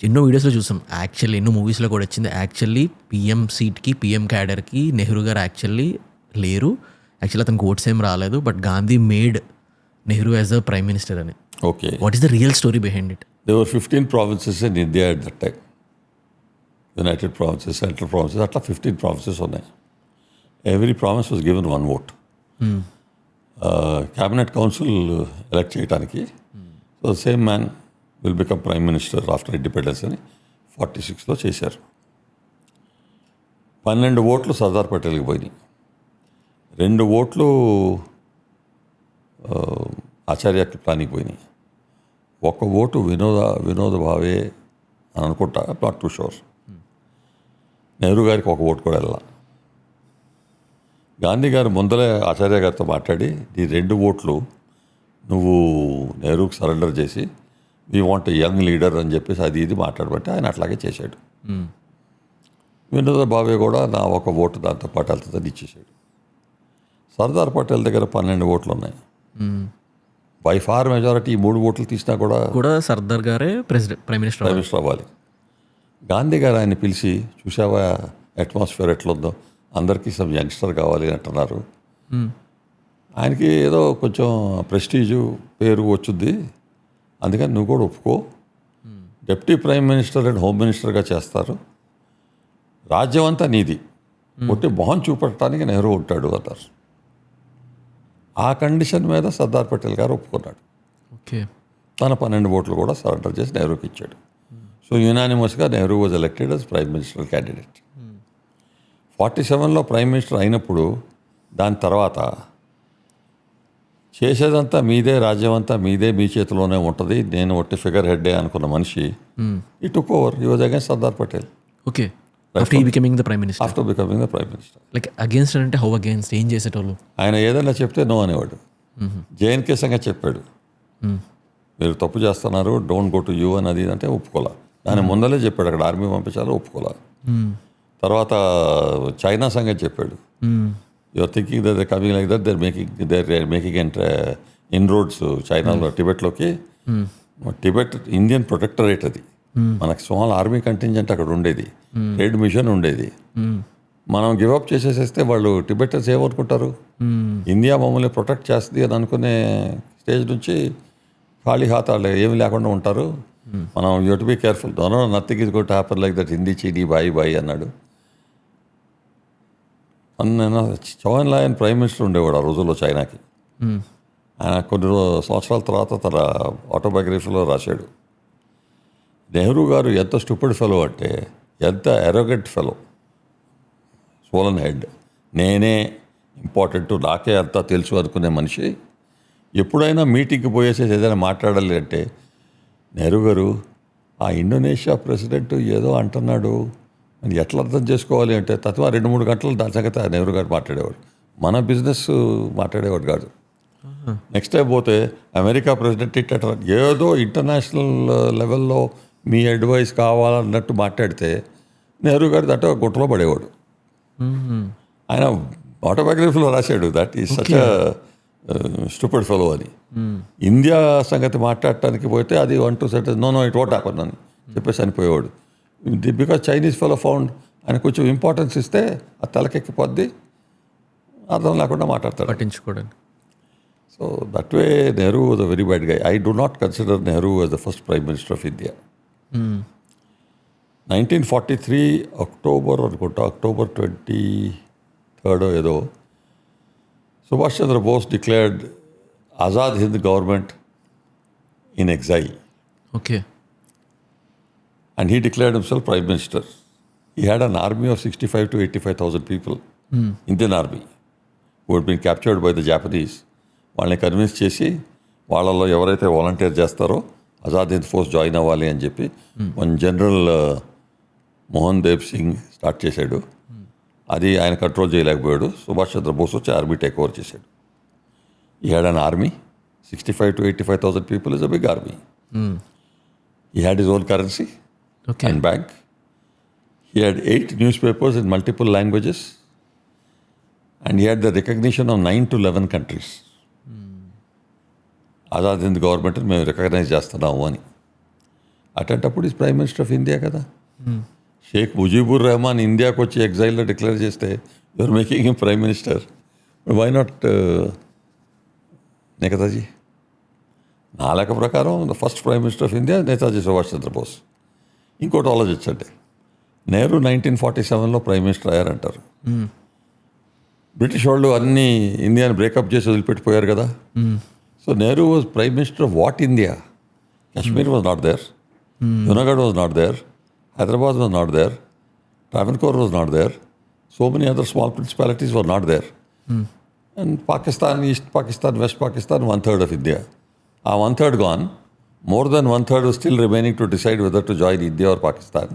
ఎన్నో వీడియోస్లో చూసాం. యాక్చువల్లీ ఎన్నో మూవీస్లో కూడా వచ్చింది. యాక్చువల్లీ పిఎం సీట్కి పిఎం క్యాడర్కి నెహ్రూ గారు యాక్చువల్లీ లేరు. యాక్చువల్లీ అతనికి ఓట్స్ ఏం రాలేదు. But Gandhi made Nehru as the prime minister అని. Okay, what is the real story behind it? there were 15 provinces in India at that time. United provinces, central provinces, అట్లా 15 provinces ఉన్నాయి. Every province was given one vote. Cabinet council elect చేయడానికి. So the same man will become prime minister after independence అని 46లో చేశారు. 12 ఓట్లు సర్దార్ పటేల్కి పోయినాయి. 2 ఓట్లు ఆచార్య కిప్లానికి పోయినాయి. 1 vote వినోద భావే అని అనుకుంటా, నాట్ టూ షూర్. నెహ్రూ గారికి 1 ఓటు కూడా వెళ్ళా. గాంధీ గారు ముందరే ఆచార్య గారితో మాట్లాడి ఈ 2 ఓట్లు నువ్వు నెహ్రూకి సరెండర్ చేసి వీ వాంట్ యంగ్ లీడర్ అని చెప్పేసి అది ఇది మాట్లాడబట్టి ఆయన అట్లాగే చేశాడు. వినోద భావే కూడా నా 1 ఓటు దాంతోపాటు వెళ్తుందని ఇచ్చేసాడు. సర్దార్ పటేల్ దగ్గర 12 ఓట్లు ఉన్నాయి. బై ఫార్ మెజారిటీ 3 ఓట్లు తీసినా కూడా సర్దార్ గారే ప్రైమ్ మినిస్టర్ అవ్వాలి. గాంధీ గారు ఆయన పిలిచి చూసావా అట్మాస్ఫియర్ ఎట్లుందో, అందరికీ సమ్ యంగ్స్టర్ కావాలి అంటున్నారు. ఆయనకి ఏదో కొంచెం ప్రెస్టీజు పేరు వచ్చుద్ది, అందుకని నువ్వు కూడా ఒప్పుకో, deputy prime minister and home మినిస్టర్గా చేస్తారు, రాజ్యం అంతా నీది, ఒట్టి మొహం చూపెట్టడానికి నెహ్రూ ఉంటాడు అన్నారు. ఆ కండిషన్ మీద సర్దార్ పటేల్ గారు ఒప్పుకున్నాడు. ఓకే, తన 12 ఓట్లు కూడా సరెండర్ చేసి నెహ్రూకి ఇచ్చాడు. సో యునానిమస్గా Nehru was elected as prime minister candidate. 47లో ప్రైమ్ మినిస్టర్ అయినప్పుడు దాని తర్వాత చేసేదంతా మీదే, రాజ్యం అంతా మీదే, మీ చేతిలోనే ఉంటుంది, నేను ఒట్టి ఫిగర్ హెడ్డే అనుకున్న మనిషి ఈ took over. He was against Sardar Patel. Okay, after he becoming the prime minister. After becoming the prime minister. Like against అంటే హౌ అగేన్స్ట్? ఏం చేసేటోళ్ళు? ఆయన ఏదైనా చెప్తే నో అనేవాడు. జేఎన్కే సంగతి చెప్పాడు, మీరు తప్పు చేస్తున్నారు, డోంట్ గో టు యూ అని అది అంటే ఒప్పుకోలే. దాని ముందలే చెప్పాడు అక్కడ ఆర్మీ పంపించాలో ఒప్పుకోలే. తర్వాత చైనా సంగతి చెప్పాడు, you're thinking that they coming like that they're making inroads చైనాలో టిబెట్లోకి. టిబెట్ ఇండియన్ ప్రొటెక్టరేట్, అది మనకు స్మాల్ ఆర్మీ కంటింజెంట్ అక్కడ ఉండేది, ట్రేడ్ మిషన్ ఉండేది. మనం గివప్ చేసేసేస్తే వాళ్ళు టిబెటర్స్ ఏమనుకుంటారు, ఇండియా మమ్మల్ని ప్రొటెక్ట్ చేస్తుంది అని అనుకునే స్టేజ్ నుంచి ఖాళీ హాతాలు ఏమి లేకుండా ఉంటారు. మనం you to be careful, nothing is got happen like that, హిందీ చీనీ బాయి అన్నాడు. చౌన్ లాయన్ ప్రైమ్ మినిస్టర్ ఉండేవాడు ఆ రోజుల్లో చైనాకి. ఆయన కొన్ని సంవత్సరాల తర్వాత తన ఆటోబయోగ్రఫీలో రాశాడు, నెహ్రూ గారు ఎంత స్టూపిడ్ ఫెలో అంటే, ఎంత ఎరోగెంట్ ఫెలో, సోలన్ హెడ్, నేనే ఇంపార్టెంట్, నాకే అంతా తెలుసు అనుకునే మనిషి. ఎప్పుడైనా మీటింగ్కి పోయేసేసి ఏదైనా మాట్లాడాలి అంటే, నెహ్రూ గారు ఆ ఇండోనేషియా ప్రెసిడెంట్ ఏదో అంటున్నాడు అని ఎట్లా అర్థం చేసుకోవాలి అంటే తత్వ 2-3 గంటలు దాని సంగతి నెహ్రూ గారు మాట్లాడేవాడు. మన బిజినెస్ మాట్లాడేవాడు కాదు. నెక్స్ట్ టైం పోతే అమెరికా ప్రెసిడెంట్ ఇట్ట ఏదో ఇంటర్నేషనల్ లెవెల్లో మీ అడ్వైస్ కావాలన్నట్టు మాట్లాడితే నెహ్రూ గారు దట్ గుట్టలో పడేవాడు. ఆయన ఆటోబయోగ్రఫీలో రాశాడు that is such stupid fellow అని. ఇండియా సంగతి మాట్లాడటానికి పోతే అది 1-2 sentence know it what happen అని చెప్పేసి చనిపోయేవాడు. బికాజ్ చైనీస్ ఫెలో ఫౌండ్ ఆయన కొంచెం ఇంపార్టెన్స్ ఇస్తే ఆ తలకెక్కిపోద్ది, అర్థం లేకుండా మాట్లాడతాడు, పట్టించుకోవడానికి. So that way Nehru was a very bad guy. I do not consider Nehru was the first prime minister of India. 1943 October అనుకుంటా, October 23 ఏదో Subhash Chandra Bose declared Azad Hind government in exile. Okay. And he declared himself prime minister. He had an army of 65 to 85,000 people, Indian army, who had been captured by the Japanese. వాళ్ళని convince చేసి వాళ్ళలో ఎవరైతే volunteer చేస్తారో Azad Hind force join అవ్వాలి అని చెప్పి మన general Mohan Dev Singh start చేశాడు. అది ఆయన కంట్రోల్ చేయలేకపోయాడు. సుభాష్ చంద్రబోస్ వచ్చి ఆర్మీ టేక్ ఓవర్ చేశాడు. ఈ had an army 65 to 85,000 people is a big army. He had his own currency okay. and bank. He had 8 newspapers in multiple languages, and he had the recognition of 9 to 11 countries. Azad Hind government మేము recognise చేస్తున్నాము అని. అటంటప్పుడు is prime minister of India కదా. షేక్ ముజీబుర్ రెహమాన్ ఇండియాకి వచ్చి ఎగ్జైల్లో declare చేస్తే you're making him prime minister. Why not Netaji? నా లెక్క ప్రకారం the first prime minister of India Netaji Subhash Chandrabose. ఇంకోటి ఆలోచించండి, నెహ్రూ 1947లో ప్రైమ్ మినిస్టర్ అయ్యారంటారు. బ్రిటిష్ వాళ్ళు అన్ని ఇండియాని బ్రేకప్ చేసి వదిలిపెట్టిపోయారు కదా. So Nehru was prime minister of what India? Kashmir was not there, Junagadh was not there, Hyderabad was not there, Travancore was not there, so many other small principalities were not there. And Pakistan, east Pakistan, west Pakistan, 1/3 of India. 1/3 gone. More than 1/3 was still remaining to decide whether to join India or Pakistan.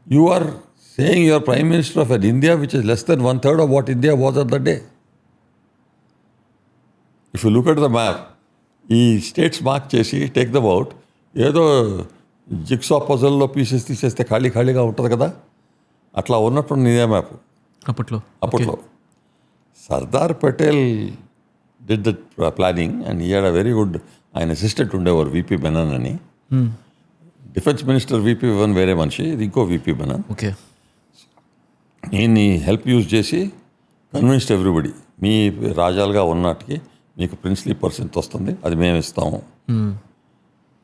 You are saying you are Prime Minister of an India which is less than 1/3 of what India was at that day. If you look at the map, ఈ states mark చేసి take them out, ఏదో jigsaw పజల్లో pieces తీసేస్తే ఖాళీగా ఉంటుంది కదా, అట్లా ఉన్నప్పుడు India map అప్పట్లో. Sardar Patel did the planning and he had a very good, ఆయన అసిస్టెంట్ ఉండేవారు విపి మెనన్ అని. డిఫెన్స్ మినిస్టర్ విపి మెనన్ వేరే మనిషి, ఇది ఇంకో విపి మెనన్. ఓకే. ఈయన్ని హెల్ప్ యూజ్ చేసి కన్విన్స్డ్ ఎవ్రీబడి, మీ రాజాలుగా ఉన్నట్టుకి మీకు ప్రిన్స్లీ పర్సెంట్ వస్తుంది, అది మేము ఇస్తాము.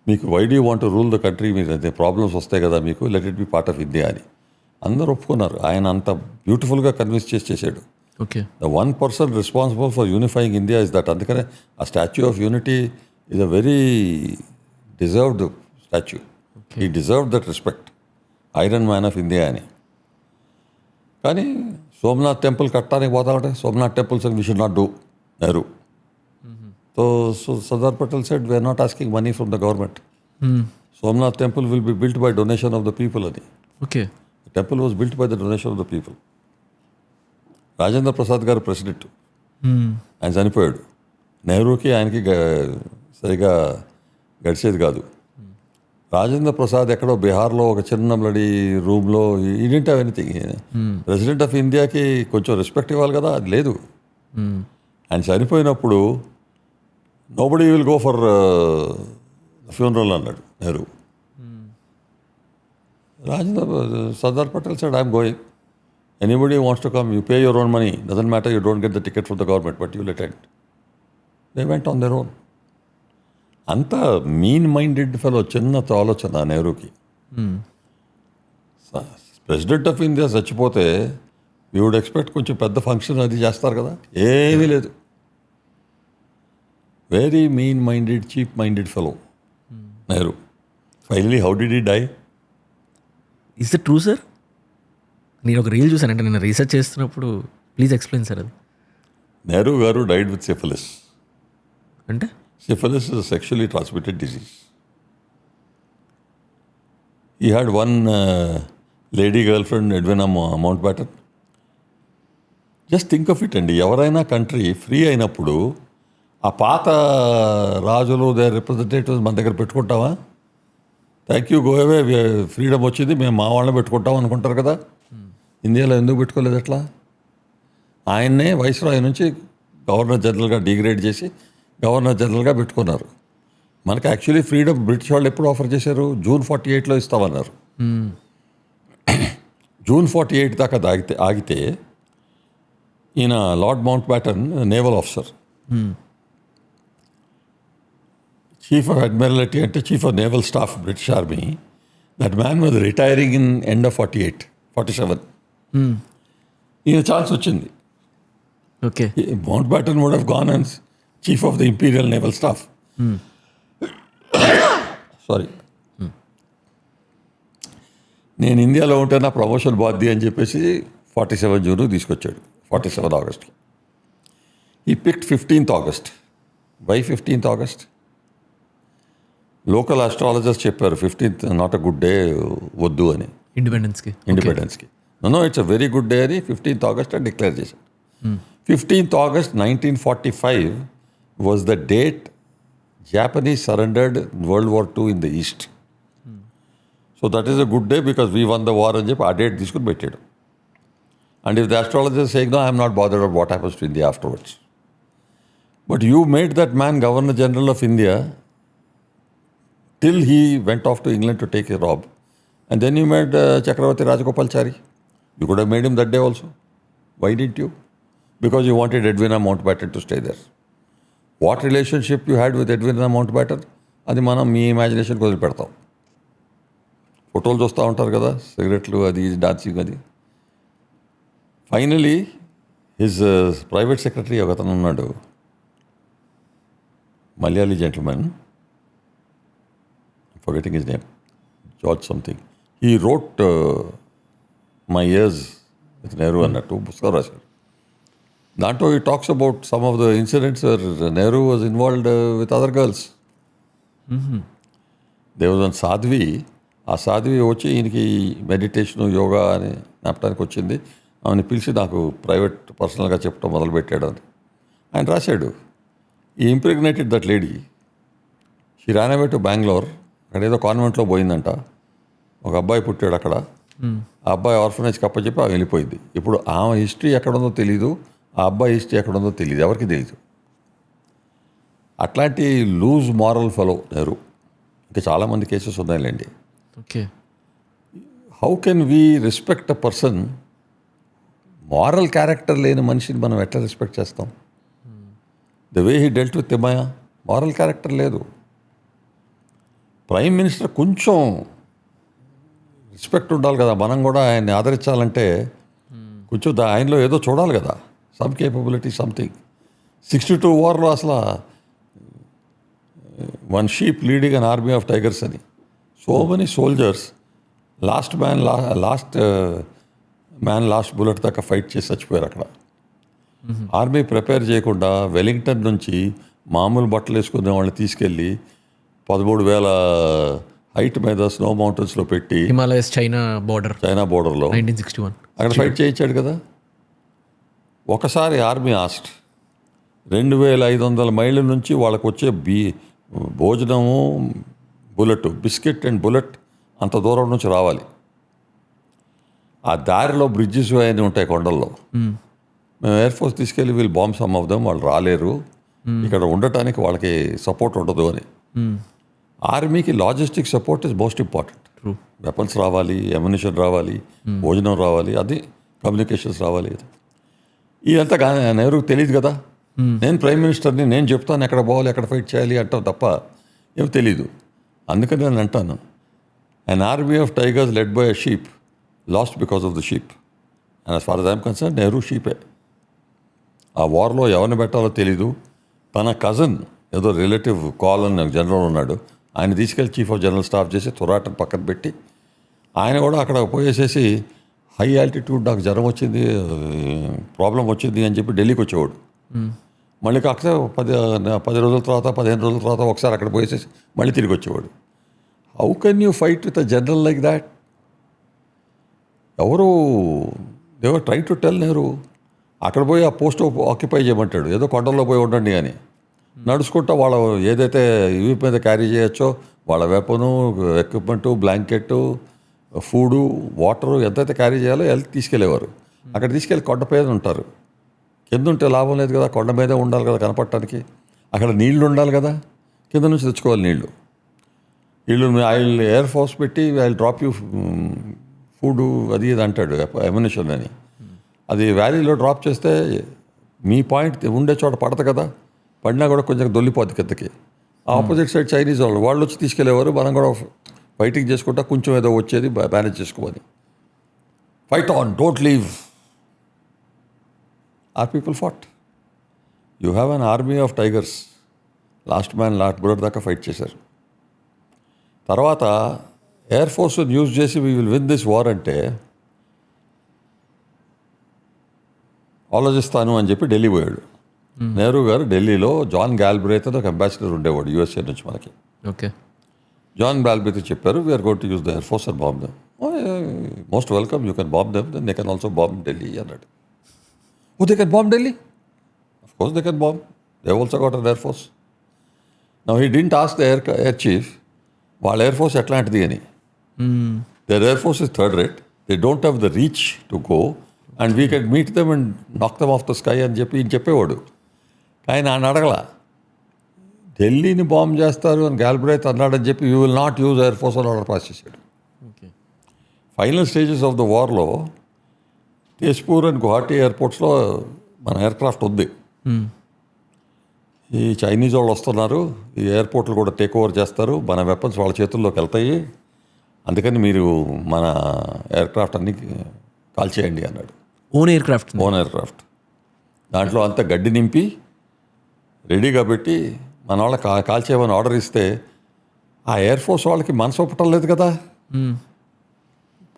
మీకు why do want to rule the country, మీరు అదే ప్రాబ్లమ్స్ వస్తాయి కదా మీకు, let it be part of India అని అందరూ ఒప్పుకున్నారు. ఆయన అంత బ్యూటిఫుల్గా కన్విన్స్ చేశాడు. Okay. The one person responsible for unifying India is that. అందుకనే ఆ statue of unity is a very deserved statue. He deserved that respect. Iron Man of India అని. కానీ సోమనాథ్ టెంపుల్ కట్టడానికి పోతా ఉంటే Somnath temples we should not do, Nehru. So Sardar Patel said we are not asking money from the government. Somnath temple will be built by donation of the people అని. Okay. The temple was built by the donation of the people. Rajendra Prasad గారు president, ఆయన చనిపోయాడు. నెహ్రూకి ఆయనకి సరిగా గడిచేది కాదు. రాజేంద్ర ప్రసాద్ ఎక్కడో బీహార్లో ఒక చిన్న బ్లడీ రూమ్లో ఈడింట్ ఎనీథింగ్. ప్రెసిడెంట్ ఆఫ్ ఇండియాకి కొంచెం రెస్పెక్ట్ ఇవ్వాలి కదా, అది లేదు. ఆయన చనిపోయినప్పుడు nobody will go for funeral అన్నాడు Nehru. Sardar Patel said, I'm going. Anybody who wants to come, you pay your own money. Doesn't matter, you don't get the ticket from the government, but you'll attend. They went on their own. అంత mean minded fellow, చిన్న ఆలోచన నెహ్రూకి. President of India చచ్చిపోతే you would expect కొంచెం పెద్ద function అది చేస్తారు కదా, ఏమీ లేదు. Very mean minded, cheap minded fellow Nehru. Finally how did he die? Is it true sir? నేను ఒక రీల్ చూసానంటే నేను రీసెర్చ్ చేస్తున్నప్పుడు, ప్లీజ్ ఎక్స్ప్లెయిన్ సార్ అది. నెహ్రూ గారు డైడ్ విత్ సిఫిలిస్. అంటే syphilis is a sexually transmitted disease. He had one lady girlfriend, Edwina Mountbatten. Just think of it అండి, ఎవరైనా country free అయినప్పుడు ఆ పాత రాజులు, దేర్ రిప్రజెంటేటివ్స్ మన దగ్గర పెట్టుకుంటావా? Thank you, go away, freedom వచ్చింది, మేము మా వాళ్ళని పెట్టుకుంటాం అనుకుంటారు కదా. ఇండియాలో ఎందుకు పెట్టుకోలేదు అట్లా? ఆయన్నే వైస్రాయ్ నుంచి గవర్నర్ జనరల్గా డిగ్రేడ్ చేసి గవర్నర్ జనరల్గా పెట్టుకున్నారు. మనకి యాక్చువల్లీ ఫ్రీడమ్ బ్రిటిష్ వాళ్ళు ఎప్పుడు ఆఫర్ చేశారు? June 48లో ఇస్తామన్నారు. June 48 దాకా ఆగితే ఈయన Lord Mountbatten naval officer, chief of admiralty అంటే chief of naval staff British army. That man was retiring in end of 47. ఈయన ఛాన్స్ వచ్చింది. Okay. Mountbatten would have gone and chief of the imperial naval staff. Sorry, నేను ఇండియాలో ఉంటే నా promotion బాధ్యత అని చెప్పేసి 47 జూన్ తీసుకొచ్చాడు, 47 ఆగస్ట్కి. He picked 15th August. Why 15th August? Local astrologers చెప్పారు 15th not a good day, వద్దు అని, ఇండిపెండెన్స్కి. ఇండిపెండెన్స్కి. No, it's a very good day అని 15th ఆగస్ట్ అని డిక్లేర్ చేశాడు. 15th August 1945 was the date Japanese surrendered world war II in the east. So that is a good day because we won the war అని చెప్పి ఆ date తీసుకుని పెట్టాడు. And if the astrologer saying no, I'm not bothered about what happens to India afterwards. But you made that man governor general of India till he went off to England to take a rob. And then you made Chakravarti Rajagopalchari. You could have made him that day also. Why didn't you? Because you wanted Edwina Mountbatten to stay there. What relationship you had with Edwina Mountbatten? అది మనం మీ ఇమాజినేషన్కి వదిలిపెడతాం. ఫోటోలు చూస్తూ ఉంటారు కదా, సిగరెట్లు, అది dancing, అది. Finally his private secretary ఒక అతను ఉన్నాడు, Malayali gentlemen, forgetting his name, George something. He wrote My Years with Nehru అన్నట్టు పుస్తకం రాశాడు. దాంట్లో he talks about some of the incidents where Nehru was involved with other girls. There was one సాధ్వి. ఆ సాధ్వి వచ్చి ఈయనకి మెడిటేషను, యోగా అని నాపడానికి వచ్చింది. ఆమెను పిలిచి నాకు ప్రైవేట్ పర్సనల్గా చెప్పడం మొదలుపెట్టాడు అని ఆయన రాశాడు. ఈ impregnated that lady. She ran away to Bangalore. అక్కడ ఏదో కాన్వెంట్లో పోయిందంట. ఒక అబ్బాయి పుట్టాడు అక్కడ. ఆ అబ్బాయి ఆర్ఫనేజ్కి అప్పచెప్పి ఆమె వెళ్ళిపోయింది. ఇప్పుడు ఆమె హిస్టరీ ఎక్కడుందో తెలీదు, ఆ అబ్బాయి హిస్టరీ ఎక్కడుందో తెలియదు, ఎవరికి తెలియదు. అట్లాంటి లూజ్ మారల్ ఫెలో నెహ్రూ. ఇంకా చాలామంది కేసెస్ ఉన్నాయిలేండి. Okay. How can we respect a person? Moral character లేని మనిషిని మనం ఎట్లా రెస్పెక్ట్ చేస్తాం? The way he dealt with Thimmayya, moral character లేదు. ప్రైమ్ మినిస్టర్ కొంచెం రెస్పెక్ట్ ఉండాలి కదా, మనం కూడా ఆయన్ని ఆదరించాలంటే కొంచెం ఆయనలో ఏదో చూడాలి కదా, సమ్ కేపబిలిటీ, సంథింగ్. 62 వార్లో అసలు one sheep leading an army of tigers అని, so many soldiers, last man last bullet దాకా ఫైట్ చేసి చచ్చిపోయారు అక్కడ. ఆర్మీ ప్రిపేర్ చేయకుండా వెలింగ్టన్ నుంచి మామూలు బట్టలు వేసుకునే వాళ్ళని తీసుకెళ్ళి 13,000 హైట్ మీద స్నో మౌంటైన్స్లో పెట్టి హిమాలయస్ చైనా బోర్డర్లో 1961 అక్కడ ఫైట్ చేయించాడు కదా. ఒకసారి ఆర్మీ ఆస్ట్ 2,500 మైళ్ళ నుంచి వాళ్ళకు వచ్చే భోజనము, బుల్లెట్, బిస్కెట్ అండ్ బుల్లెట్ అంత దూరం నుంచి రావాలి. ఆ దారిలో బ్రిడ్జెస్ అవన్నీ ఉంటాయి కొండల్లో. మేము ఎయిర్ ఫోర్స్ తీసుకెళ్ళి వీళ్ళు బాంబ్ సమ్ ఆఫ్ దెమ్, వాళ్ళు రాలేరు, ఇక్కడ ఉండటానికి వాళ్ళకి సపోర్ట్ ఉండదు అని. ఆర్మీకి logistic support is most important. Weapons రావాలి, ఎమ్యునిషన్ రావాలి, భోజనం రావాలి, అది కమ్యూనికేషన్స్ రావాలి. ఇదంతా నెహ్రూకి తెలియదు కదా. నేను ప్రైమ్ మినిస్టర్ని, నేను చెప్తాను ఎక్కడ పోవాలి, ఎక్కడ ఫైట్ చేయాలి అంటాం తప్ప ఏం తెలీదు. అందుకని నేను అంటాను, an army of tigers led by a sheep lost because of the sheep. And as far as I'm concerned, Nehru షీపే. ఆ వార్లో ఎవరిని పెట్టాలో తెలీదు. తన కజన్ ఏదో రిలేటివ్ కాల్ అని జనరల్ ఉన్నాడు, ఆయన తీసుకెళ్ళి చీఫ్ ఆఫ్ జనరల్ స్టాఫ్ చేసి తురాటను పక్కన పెట్టి ఆయన కూడా అక్కడ పోయేసేసి హై ఆల్టిట్యూడ్ నాకు జ్వరం వచ్చింది, ప్రాబ్లం వచ్చింది అని చెప్పి ఢిల్లీకి వచ్చేవాడు. మళ్ళీ కాకపోతే 10 రోజుల తర్వాత 15 రోజుల తర్వాత ఒకసారి అక్కడ పోయేసేసి మళ్ళీ తిరిగి వచ్చేవాడు. How can you fight with a general like that? ఎవరు దేవర్ ట్రై టు టెల్ నెహ్రూ అక్కడ పోయి ఆ పోస్ట్ ఆక్యుపై చేయమంటాడు, ఏదో కొండల్లో పోయి ఉండండి అని. నడుచుకుంటా వాళ్ళ ఏదైతే ఇవి మీద క్యారీ చేయొచ్చో వాళ్ళ వెపను, ఎక్విప్మెంటు, బ్లాంకెట్టు, ఫుడు, వాటరు ఎంతైతే క్యారీ చేయాలో తీసుకెళ్ళేవారు. అక్కడ తీసుకెళ్ళి కొండ మీద ఉంటారు. కింద ఉంటే లాభం లేదు కదా, కొండ మీదే ఉండాలి కదా కనపడటానికి. అక్కడ నీళ్లు ఉండాలి కదా, కింద నుంచి తెచ్చుకోవాలి నీళ్లు. ఐల్ ఎయిర్ ఫోర్స్ పెట్టి ఐల్ డ్రాప్ యూ ఫుడ్ అది ఇది అంటాడు, ఎమ్యునిషన్ అని. అది వ్యాలీలో డ్రాప్ చేస్తే మీ పాయింట్ ఉండే చోట పడదు కదా, పడినా కూడా కొంచెం దొల్లిపోద్ది కిందకి. ఆపోజిట్ సైడ్ చైనీస్ వాళ్ళు వచ్చి తీసుకెళ్లేవారు, మనం కూడా ఫైటింగ్ చేసుకుంటా కొంచెం ఏదో వచ్చేది మేనేజ్ చేసుకోవాలి. Fight on, don't leave. our people fought. You have an army of tigers. Last man last blood దాకా ఫైట్ చేశారు. తర్వాత ఎయిర్ ఫోర్స్ని యూజ్ చేసి we will win this war అంటే ఆలోచిస్తాను అని చెప్పి ఢిల్లీ పోయాడు. నెహ్రూ గారు ఢిల్లీలో జాన్ గ్యాల్బ్రేత్ అని ఒక అంబాసిడర్ ఉండేవాడు యూఎస్ఏ నుంచి మనకి. ఓకే. జాన్ గ్యాల్బ్రేత్ చెప్పారు we are going to use the air force and bomb them. Most welcome, you can bomb them, then they can also bomb Delhi అన్నాడు. Oh they can bomb Delhi? Of course they can bomb. They also got an air force. Now he didn't ask the air chief వాళ్ళ air force ఎట్లాంటిది అని. Their air force is third rate, they don't have the reach to go and we can meet them and నాక్ them of the sky అని చెప్పి ఈయన చెప్పేవాడు. ఆయన ఆయన అడగల, ఢిల్లీని బాంబ్ చేస్తారు అని గ్యాల్బ్రేత్ అన్నాడని చెప్పి you will not use air force అని ఆర్డర్ పాస్ చేశాడు. ఫైనల్ స్టేజెస్ ఆఫ్ ద వార్లో తేజ్పూర్ అండ్ గువాహటి ఎయిర్పోర్ట్స్లో మన ఎయిర్క్రాఫ్ట్ ఉంది. ఈ చైనీస్ వాళ్ళు వస్తున్నారు, ఈ ఎయిర్పోర్ట్లు కూడా టేక్ ఓవర్ చేస్తారు, మన వెపన్స్ వాళ్ళ చేతుల్లోకి వెళ్తాయి, అందుకని మీరు మన ఎయిర్క్రాఫ్ట్ అన్ని కాల్ చేయండి అన్నాడు. Own aircraft. Own aircraft. దాంట్లో అంతా గడ్డి నింపి రెడీగా పెట్టి మన వాళ్ళకి కాల్ చేయమని ఆర్డర్ ఇస్తే ఆ ఎయిర్ ఫోర్స్ వాళ్ళకి మనసు ఒప్పటం లేదు కదా.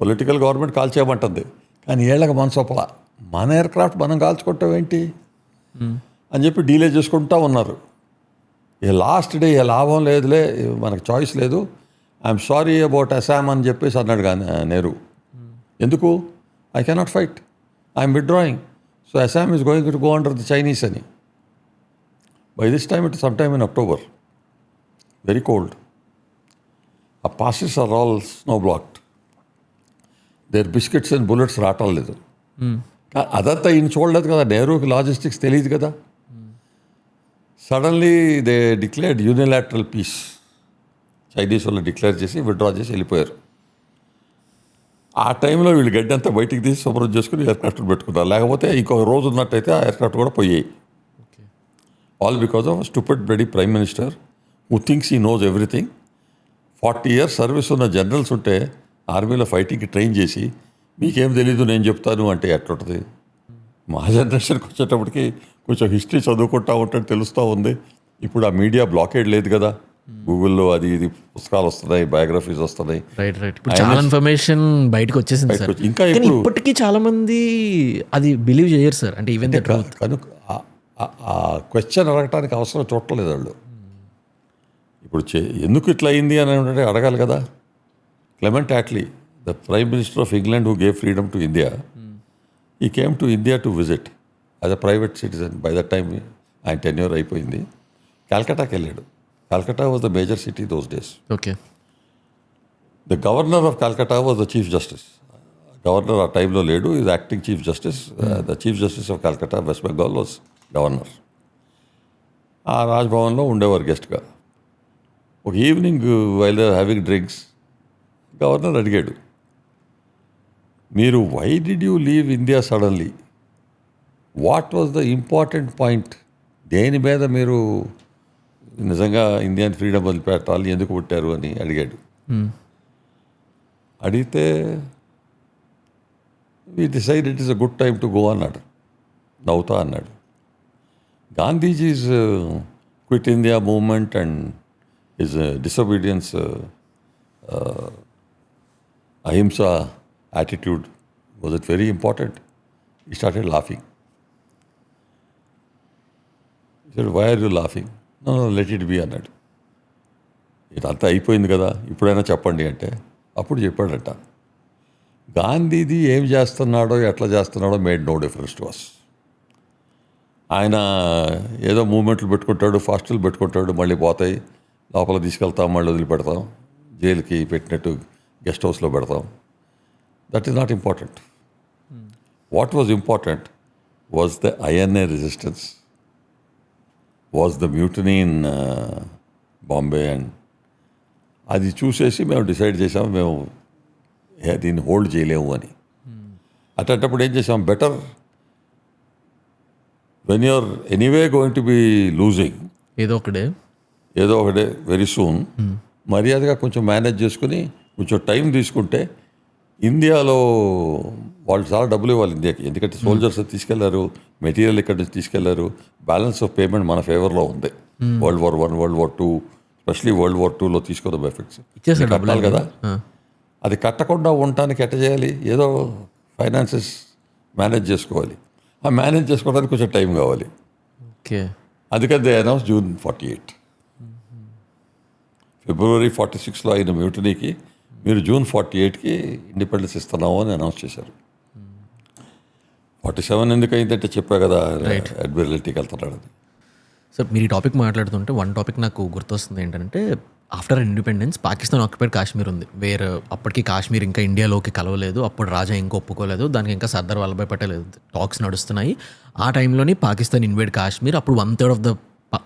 పొలిటికల్ గవర్నమెంట్ కాల్ చేయమంటుంది, కానీ ఏళ్ళకి మనసు ఒప్పల. మన ఎయిర్క్రాఫ్ట్ మనం కాల్చుకుంటాం ఏంటి అని చెప్పి డీలే చేసుకుంటూ ఉన్నారు. ఏ లాస్ట్ డే ఏ లాభం లేదులే, మనకు చాయిస్ లేదు, ఐఎమ్ సారీ అబౌట్ అసామ్ అని చెప్పేసి అన్నాడు కానీ నెహ్రూ. ఎందుకు? I cannot fight, I'm withdrawing, so Assam is going to go under the Chinese అని. By this time it some time in October, very cold. ఆ passes are all snow blocked, there biscuits and bullets రావటం లేదు. అదంతా ఈయన చూడలేదు కదా, నెహ్రూకి logistics తెలియదు కదా. Suddenly they declared unilateral peace. Chinese వాళ్ళు డిక్లేర్ చేసి విత్డ్రా చేసి వెళ్ళిపోయారు. ఆ టైంలో వీళ్ళు గడ్డి అంతా బయటికి తీసి శుభ్రం చేసుకుని ఎయిర్క్రాఫ్ట్ పెట్టుకున్నారు, లేకపోతే ఇంకొక రోజు ఉన్నట్టయితే ఆ ఎయిర్క్రాఫ్ట్ కూడా పోయాయి. All because of stupid bloody prime minister who thinks he knows everything. 40 years service ఉన్న జనరల్స్ ఉంటే ఆర్మీలో ఫైటింగ్కి ట్రైన్ చేసి మీకేం తెలీదు నేను చెప్తాను అంటే ఎట్లుంటుంది? మా జనరేషన్కి వచ్చేటప్పటికి కొంచెం హిస్టరీ చదువుకుంటా ఉంటే తెలుస్తూ ఉంది. ఇప్పుడు ఆ మీడియా బ్లాకేడ్ లేదు కదా, గూగుల్లో అది ఇది పుస్తకాలు వస్తున్నాయి, బయోగ్రఫీస్ వస్తున్నాయి. రైట్. ఇప్పుడు చాలా ఇన్ఫర్మేషన్ బయటకు వచ్చేసింది సార్. ఇంకా కానీ ఇప్పటికీ చాలా మంది అది బిలీవ్ చేయరు సార్. అంటే ఈవెన్ ద ట్రూత్. కనుక ఆ క్వశ్చన్ అడగటానికి అవసరం చూడలేదు వాళ్ళు. ఇప్పుడు ఎందుకు ఇట్లా అయింది అని అంటే అడగాలి కదా. Clement Attlee, the prime minister of England who gave freedom to India, he came to India to visit as a private citizen. By that time ఆయన టెన్యూర్ అయిపోయింది. కాల్కటాకి వెళ్ళాడు. Calcutta was the major city those days. Okay. The governor of Calcutta was the chief justice. Governor ఆ టైంలో లేడు, is acting chief justice. The chief justice of Calcutta, West Bengal, was governor. ఆ రాజ్భవన్లో ఉండేవారు గెస్ట్గా. ఒక evening while having drinks governor అడిగాడు, మీరు why did you leave India suddenly? What was the important point? దేని మీద మీరు నిజంగా ఇండియన్ ఫ్రీడమ్ వదిలిపెట్టాలి, ఎందుకు పుట్టారు అని అడిగాడు. అడిగితే we decide it is a good time to go అన్నాడు, నవ్వుతా అన్నాడు. Gandhiji's quit India movement and his disobedience ahimsa attitude, was it very important? He started laughing. He said, why are you laughing? No, let it be అన్నాడు. ఇదంతా అయిపోయింది కదా, ఇప్పుడైనా చెప్పండి అంటే అప్పుడు చెప్పాడట, గాంధీది ఏం చేస్తున్నాడో ఎట్లా చేస్తున్నాడో made no difference to us. ఆయన ఏదో మూమెంట్లు పెట్టుకుంటాడు, ఫాస్టులు పెట్టుకుంటాడు, మళ్ళీ పోతాయి, లోపల తీసుకెళ్తాం, మళ్ళీ వదిలిపెడతాం, జైలుకి పెట్టినట్టు గెస్ట్ హౌస్లో పెడతాం. That is not important. What was important was the INA resistance, was the mutiny in Bombay. And అది చూసేసి మేము డిసైడ్ చేసాము, మేము దీన్ని హోల్డ్ చేయలేము అని. అట్లాంటప్పుడు ఏం చేసాం, better when you're anyway going to be losing ఏదో ఒకటే వెరీ సూన్, మర్యాదగా కొంచెం మేనేజ్ చేసుకుని కొంచెం టైం తీసుకుంటే ఇండియాలో వాళ్ళు చాలా డబ్బులు ఇవ్వాలి ఇండియాకి, ఎందుకంటే సోల్జర్స్ తీసుకెళ్లారు, మెటీరియల్ ఇక్కడ నుంచి తీసుకెళ్లారు, బ్యాలెన్స్ ఆఫ్ పేమెంట్ మన ఫేవర్లో ఉంది. World War I, World War II, especially World War II తీసుకున్న ఎఫెక్ట్స్ ఇచ్చేసాడు కట్టాలి కదా. అది కట్టకుండా ఉండటానికి ఎట్ట చేయాలి, ఏదో ఫైనాన్సెస్ మేనేజ్ చేసుకోవాలి. ఆ మేనేజ్ చేసుకోవడానికి కొంచెం టైం కావాలి. ఓకే. అందుకని దే అనౌన్స్ June 48. February 46లో అయిన మ్యూటనీకి మీరు June 48కి ఇండిపెండెన్స్ ఇస్తున్నాము అని అనౌన్స్ చేశారు. 47 ఎందుకు అయిందంటే చెప్పా కదా, అడ్మిరల్టీకి వెళ్తున్నాడు అది. సార్ మీరు ఈ టాపిక్ మాట్లాడుతుంటే వన్ టాపిక్ నాకు గుర్తొస్తుంది ఏంటంటే, after independence Pakistan occupied Kashmir ఉంది. వేరే అప్పటికి కాశ్మీర్ ఇంకా ఇండియాలోకి కలవలేదు, అప్పుడు రాజా ఇంకా ఒప్పుకోలేదు, దానికి ఇంకా సర్దార్ వల్లభాయ్ పటేల్ టాక్స్ నడుస్తున్నాయి. ఆ టైంలోని పాకిస్తాన్ ఇన్వేడ్ కాశ్మీర్, అప్పుడు 1/3 ఆఫ్ ద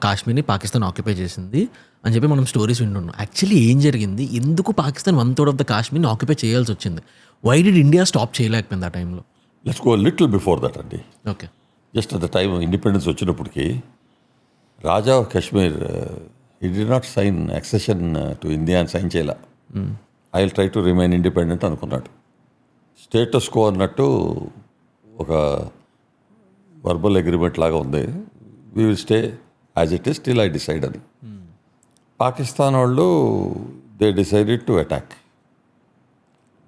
కాశ్మీర్ని పాకిస్తాన్ ఆక్యుపై చేసింది అని చెప్పి మనం స్టోరీస్ వింటున్నాం. యాక్చువల్లీ ఏం జరిగింది, ఎందుకు పాకిస్తాన్ 1/3 ఆఫ్ ద కాశ్మీర్ని ఆక్యుపై చేయాల్సి వచ్చింది? వై డిడ్ ఇండియా స్టాప్ చేయలేకపోయింది ఆ టైంలో? Let's go little before that అండి. Okay. Just at the time independence వచ్చినప్పటికీ Raja of Kashmir he did not sign accession to India అని సైన్ చేయాల. I will try to remain independent అనుకున్నాడు. స్టేటస్ కో అన్నట్టు ఒక వర్బల్ అగ్రిమెంట్ లాగా ఉంది, we will stay as it is till I decide అని. పాకిస్తాన్ వాళ్ళు they decided to attack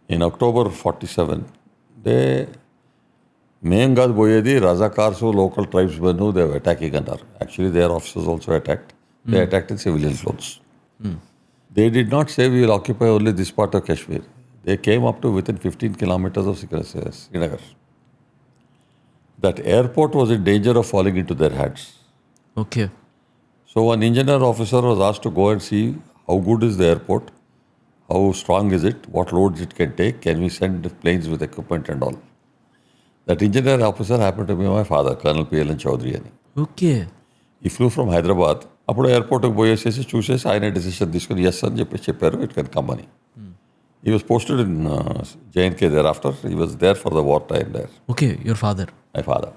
in October 47. మేం కాదు పోయేది, razakars local tribes men they attacking అన్నారు. Actually their officers also attacked. They attacked in civilian clothes. They did not say we will occupy only this part of Kashmir. They came up to within 15 kilometers of Srinagar. That airport was in danger of falling into their hands. Okay. So an engineer officer was asked to go and see how good is the airport, how strong is it, what loads it can take, can we send planes with equipment and all. That engineer officer happened to be my father, Colonel P.L.N. Chaudhary అని. Okay. ఈ flu from Hyderabad. అప్పుడు ఎయిర్పోర్ట్కి పోయేసేసి చూసేసి ఆయన decision తీసుకుని yes అని చెప్పారు, it can come అని. He was posted in J and K thereafter. He was there for the war time there. Okay. Your father. My father.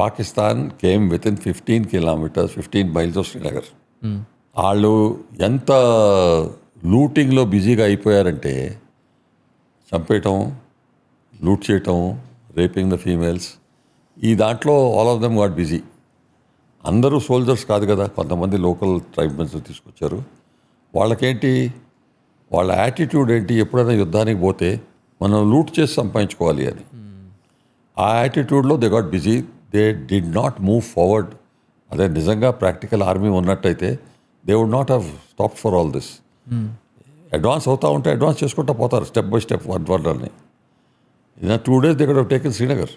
Pakistan came with in 15 kilometers, 15 miles of Srinagar. వాళ్ళు ఎంత లూటింగ్లో బిజీగా అయిపోయారంటే, చంపేయటం, లూట్ చేయటం, రేపింగ్ ద ఫీమేల్స్, ఈ దాంట్లో all of them got busy. అందరూ సోల్జర్స్ కాదు కదా, కొంతమంది లోకల్ ట్రైబ్మెన్స్ తీసుకొచ్చారు. వాళ్ళకేంటి, వాళ్ళ యాటిట్యూడ్ ఏంటి, ఎప్పుడైనా యుద్ధానికి పోతే మనం లూట్ చేసి సంపాదించుకోవాలి అని. ఆ యాటిట్యూడ్లో they got busy, they did not move forward. అదే నిజంగా ప్రాక్టికల్ ఆర్మీ ఉన్నట్టయితే they would not have stop for all this. Advance అవుతా ఉంటే అడ్వాన్స్ చేసుకుంటూ పోతారు, స్టెప్ బై స్టెప్, వన్ అని. In 2 days they could have taken Srinagar.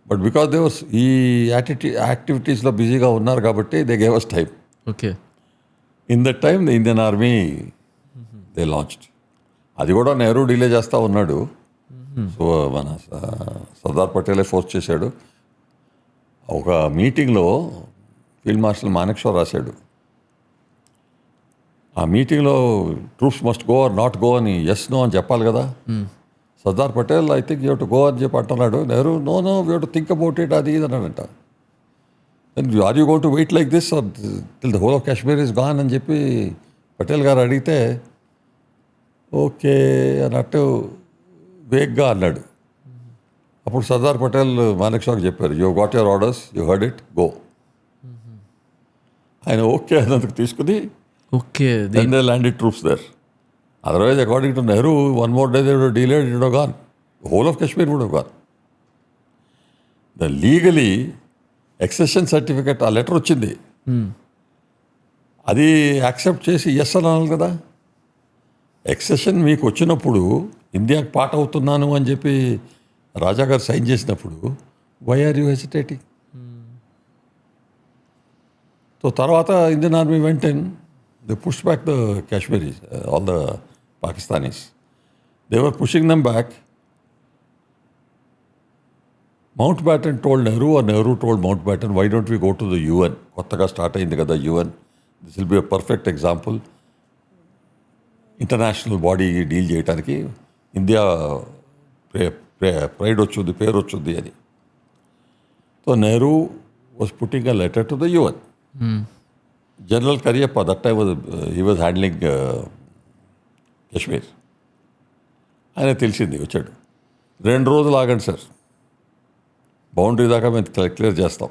But because they was ఈ యాక్టివిటీస్లో బిజీగా ఉన్నారు కాబట్టి they gave us time. Okay. In that time the Indian army they launched. అది కూడా నెహ్రూ డిలే చేస్తూ ఉన్నాడు. సో మన సర్దార్ పటేలే ఫోర్స్ చేశాడు. ఒక మీటింగ్లో ఫీల్డ్ మార్షల్ మానెక్షా రాశాడు, ఆ మీటింగ్లో troops must go or not go అని, ఎస్ నో అని చెప్పాలి కదా. Sardar Patel I think you to go అని చెప్పి అంటున్నాడు. Nehru no no you to think about it, అది ఇది అన్నాడంట. Are you go to wait like this or till the whole of Kashmir is gone అని చెప్పి పటేల్ గారు అడిగితే ఓకే అన్నట్టు వేగ్గా అన్నాడు. అప్పుడు సర్దార్ పటేల్ మానెక్షాకి చెప్పారు, you got your orders, you heard it, go. ఆయన ఓకే అన్నందుకు తీసుకుని okay. then they landed troops there. Otherwise, according to Nehru, one more day they would have delayed, it would have gone. The whole of Kashmir would have gone. The legally accession certificate, ఆ letter వచ్చింది, అది accept చేసి yes అనాలి కదా. ఎక్సెషన్ మీకు వచ్చినప్పుడు ఇండియాకి part అవుతున్నాను అని చెప్పి రాజా గారు సైన్ చేసినప్పుడు why are you hesitating? So తర్వాత ఇండియన్ ఆర్మీ వెంట they pushed back the Kashmiris, all the Pakistanis. They were pushing them back. Mountbatten told Nehru, or Nehru told Mountbatten, why don't we go to the UN? కొత్తగా start అయింది కదా UN. This will be a perfect example. International body deal చేయడానికి India pride వచ్చింది, పేరు వచ్చింది అని. So Nehru was putting a letter to the UN. General Karyappa, that time he was handling Kashmir. ఆయన తెలిసింది వచ్చాడు. 2 రోజులు ఆగండి సార్, బౌండరీ దాకా మేము క్లియర్ చేస్తాం,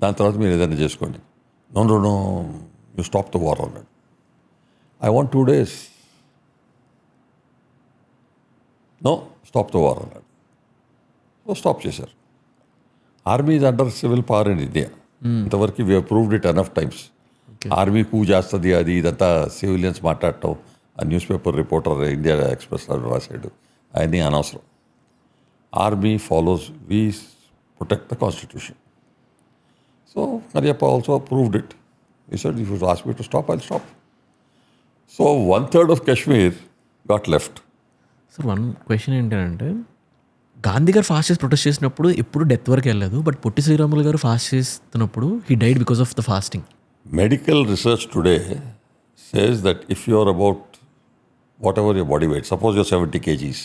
దాని తర్వాత మీరు ఏదైనా చేసుకోండి. No you stop the war అన్నాడు. I want 2 days. No stop the war అన్నాడు. సో స్టాప్ చేశారు. Army is under civil power in India. ఇంతవరకు we proved it enough times. Army coup చేస్తుంది అది ఇదంతా సివిలియన్స్ మాట్లాడటం, ఆ newspaper reporter India Express రాశాడు, అవన్నీ అనవసరం. Army follows, we protect the constitution. So Mariappa also proved it. He said, if you ask me to stop, I'll stop. So 1/3 of Kashmir got left. Sir one question ఏంటంటే, గాంధీ గారు fast చేసి protest చేసినప్పుడు ఎప్పుడు death వరకు వెళ్ళలేదు, but పొట్టి శ్రీరాములు గారు fast చేస్తున్నప్పుడు he died because of the fasting. Medical research today says that if you're about whatever your body weight, suppose you're 70 kgs,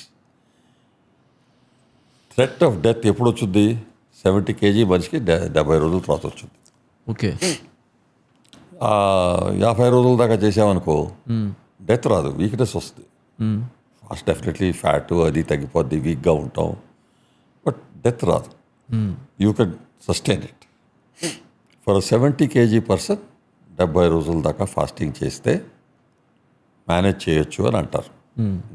threat of death ఎప్పుడు వచ్చింది? 70 kg మనిషికి 70 రోజుల తర్వాత వచ్చింది. ఓకే. 50 రోజుల దాకా చేసామనుకో డెత్ రాదు, వీక్నెస్ వస్తుంది. ఫాస్ట్ డెఫినెట్లీ ఫ్యాట్ అది తగ్గిపోద్ది, వీక్గా ఉంటాం, బట్ డెత్ రాదు. You can sustain it. For 70 kg person 70 రోజుల దాకా ఫాస్టింగ్ చేస్తే మేనేజ్ చేయొచ్చు అని అంటారు.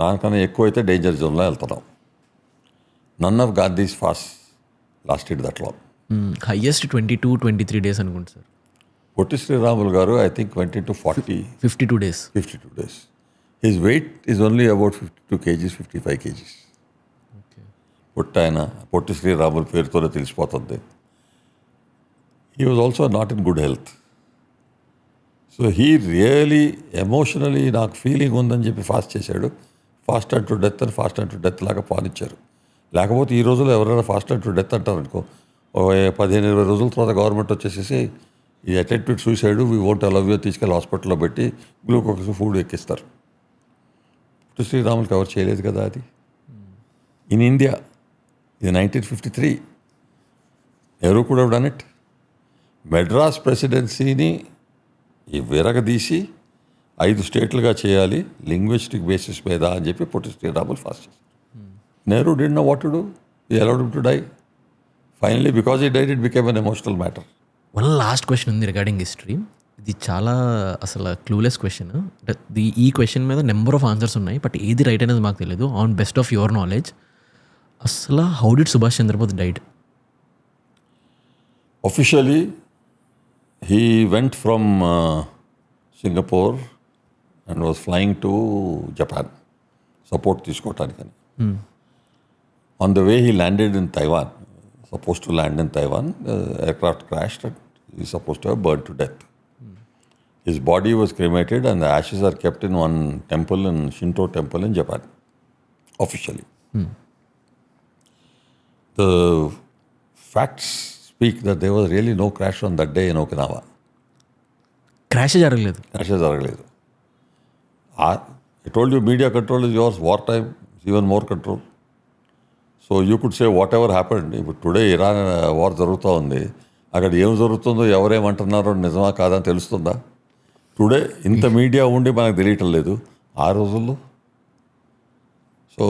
దానికన్నా ఎక్కువ అయితే డేంజర్ జోన్లో వెళ్తున్నాం. None of Gandhi's fast lasted that long. Highest 22-23 days అనుకుంటా sir. Potti Sriramulu garu I think 20 to 40, 52 days. 52 days. His weight is only about 52 kgs, 55 kgs. Potti Sriramulu పేరుతోనే తెలిసిపోతుంది. He was also not in good health. So he really emotionally నాకు feeling ఉందని చెప్పి fast చేశాడు. Fast and to death అని fast and to death లాగా పాలించారు. లేకపోతే ఈ రోజుల్లో ఎవరైనా ఫాస్ట్ అండ్ టు డెత్ అంటారనుకో, 15-20 రోజుల తర్వాత గవర్నమెంట్ వచ్చేసేసి ఈ attempted suicide, we won't allow you తీసుకెళ్ళి హాస్పిటల్లో పెట్టి glucose food ఎక్కిస్తారు. Potti Sriramulu cover చేయలేదు కదా అది. ఇన్ ఇండియా ఇది 1953. నెహ్రూ కూడా డన్ ఇట్. మెడ్రాస్ ప్రెసిడెన్సీని ఈ విరగదీసి 5 స్టేట్లుగా చేయాలి లింగ్విస్టిక్ బేసిస్ మీద అని చెప్పి పొట్టి శ్రీరాములు ఫాస్ట్ చేశారు. Nehru did know what to do. He allowed him to die. Finally because he died it became an emotional matter. One last question ఉంది రిగార్డింగ్ హిస్టరీ. ఇది చాలా అసలు క్లూలెస్ క్వశ్చన్. ఈ క్వశ్చన్ మీద నెంబర్ ఆఫ్ ఆన్సర్స్ ఉన్నాయి, but ఏది right అనేది మాకు తెలియదు. On best of your knowledge, అసలు how did Subhash Chandra Bose died? Officially, he went from Singapore and was flying to Japan, support తీసుకోవటానికని. On the way, he landed in Taiwan, supposed to land in Taiwan. The aircraft crashed and he's supposed to have burned to death. His body was cremated and the ashes are kept in one temple, in Shinto temple in Japan, officially. The facts speak that there was really no crash on that day in Okinawa. Crash జరగలేదు. Crash జరగలేదు. I told you media control is yours, war time is even more control. So you could say whatever happened. ఇప్పుడు today Iran war జరుగుతూ ఉంది, అక్కడ ఏం జరుగుతుందో ఎవరేమంటున్నారో నిజమా కాదని తెలుస్తుందా? టుడే ఇంత మీడియా ఉండి మనకు తెలియటం లేదు. ఆ రోజుల్లో so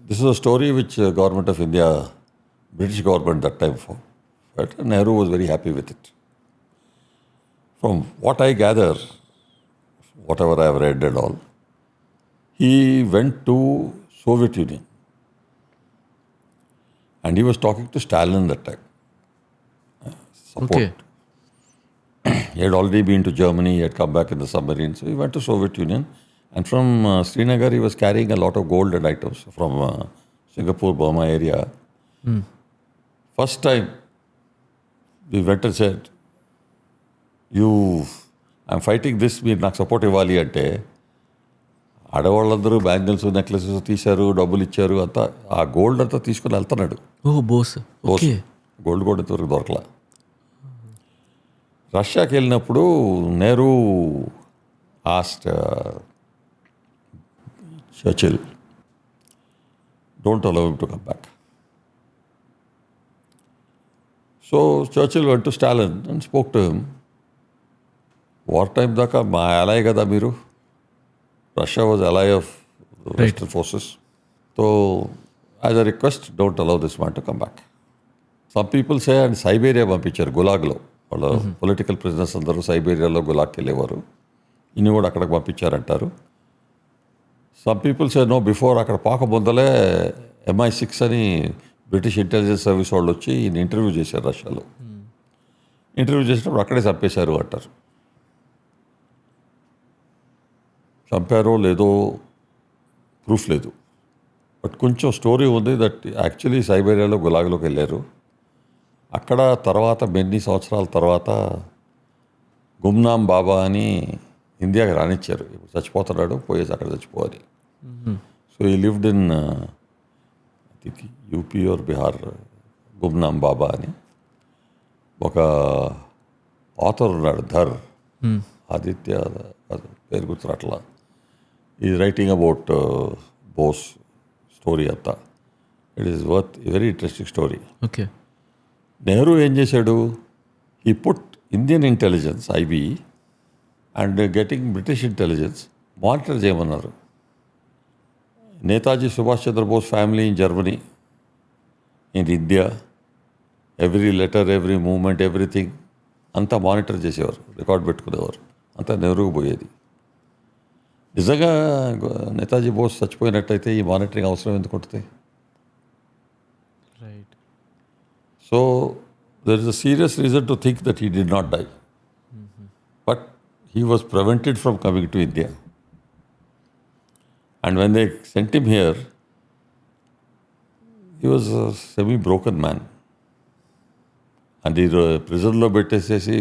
this is a story which government of India, British government that time for. But Nehru was very happy with it. From what I gather, whatever I have read and all, he went to Soviet Union. And he was talking to Stalin that time. Support. Okay. He had already been to Germany, he had come back in the submarine. So he went to Soviet Union. And from Srinagar, he was carrying a lot of gold and items from Singapore, Burma area. First time, we went and said, I'm fighting this, మీరు నాకు support ఇవ్వాలి అంటే ఆడవాళ్ళందరూ bangles necklaces తీశారు, డబ్బులు ఇచ్చారు, అంతా ఆ గోల్డ్ అంతా తీసుకుని వెళ్తున్నాడు. ఓ బోస్. ఓకే. గోల్డ్ కూడా ఇంతవరకు దొరకలా. రష్యాకి వెళ్ళినప్పుడు Nehru asked Churchill, don't allow him to come back. So Churchill went to Stalin and spoke to him. War time దాకా మా ally కదా మీరు. Russia was ally of Western forces. So as a request don't allow this man to come back. Some people say and Siberia పంపించారు, గులాగ్లో వాళ్ళ political prisoners అందరూ సైబేరియాలో గులాగ్కి వెళ్ళేవారు, ఇన్ని కూడా అక్కడికి పంపించారంటారు. Some people say no, before అక్కడ పోకముందలే MI6 అని బ్రిటిష్ ఇంటెలిజెన్స్ సర్వీస్ వాళ్ళు వచ్చి ఈయన ఇంటర్వ్యూ చేశారు రష్యాలో. ఇంటర్వ్యూ చేసినప్పుడు అక్కడే చంపేశారు అంటారు. చంపారో లేదో ప్రూఫ్ లేదు, బట్ కొంచెం స్టోరీ ఉంది దట్ యాక్చువల్లీ సైబేరియాలో గులాగ్లోకి వెళ్ళారు. అక్కడ తర్వాత ఎన్ని సంవత్సరాల తర్వాత గుమ్నామ్ బాబా అని ఇండియాకి రానిచ్చారు. ఇప్పుడు చచ్చిపోతున్నాడు, పోయేసి అక్కడ చచ్చిపోవాలి. So he lived in UP or Bihar, Gumnam Baba అని. ఒక ఆథర్ ఉన్నాడు, ధర్ ఆదిత్య, పేరు గుర్తురాట్లా. He writing about Bose story అంతా. It is worth very interesting story. Okay. Nehru ఏం చేశాడు, he put Indian intelligence IB and getting British intelligence monitor చేయమన్నారు. Netaji Subhash Chandra Bose family in Germany, in India, every letter, every moment, everything అంతా monitor చేసేవారు, record పెట్టుకునేవారు. అంతా నెహ్రూకి పోయేది. నిజంగా నేతాజీ బోస్ చచ్చిపోయినట్టయితే ఈ మానిటరింగ్ అవసరం ఎందుకు ఉంటుంది? Right. So there is a serious reason to think that he did not die. But he was prevented from coming to India. And when they sent him here, he was a semi-broken man. And ఈ ప్రిజన్లో పెట్టేసేసి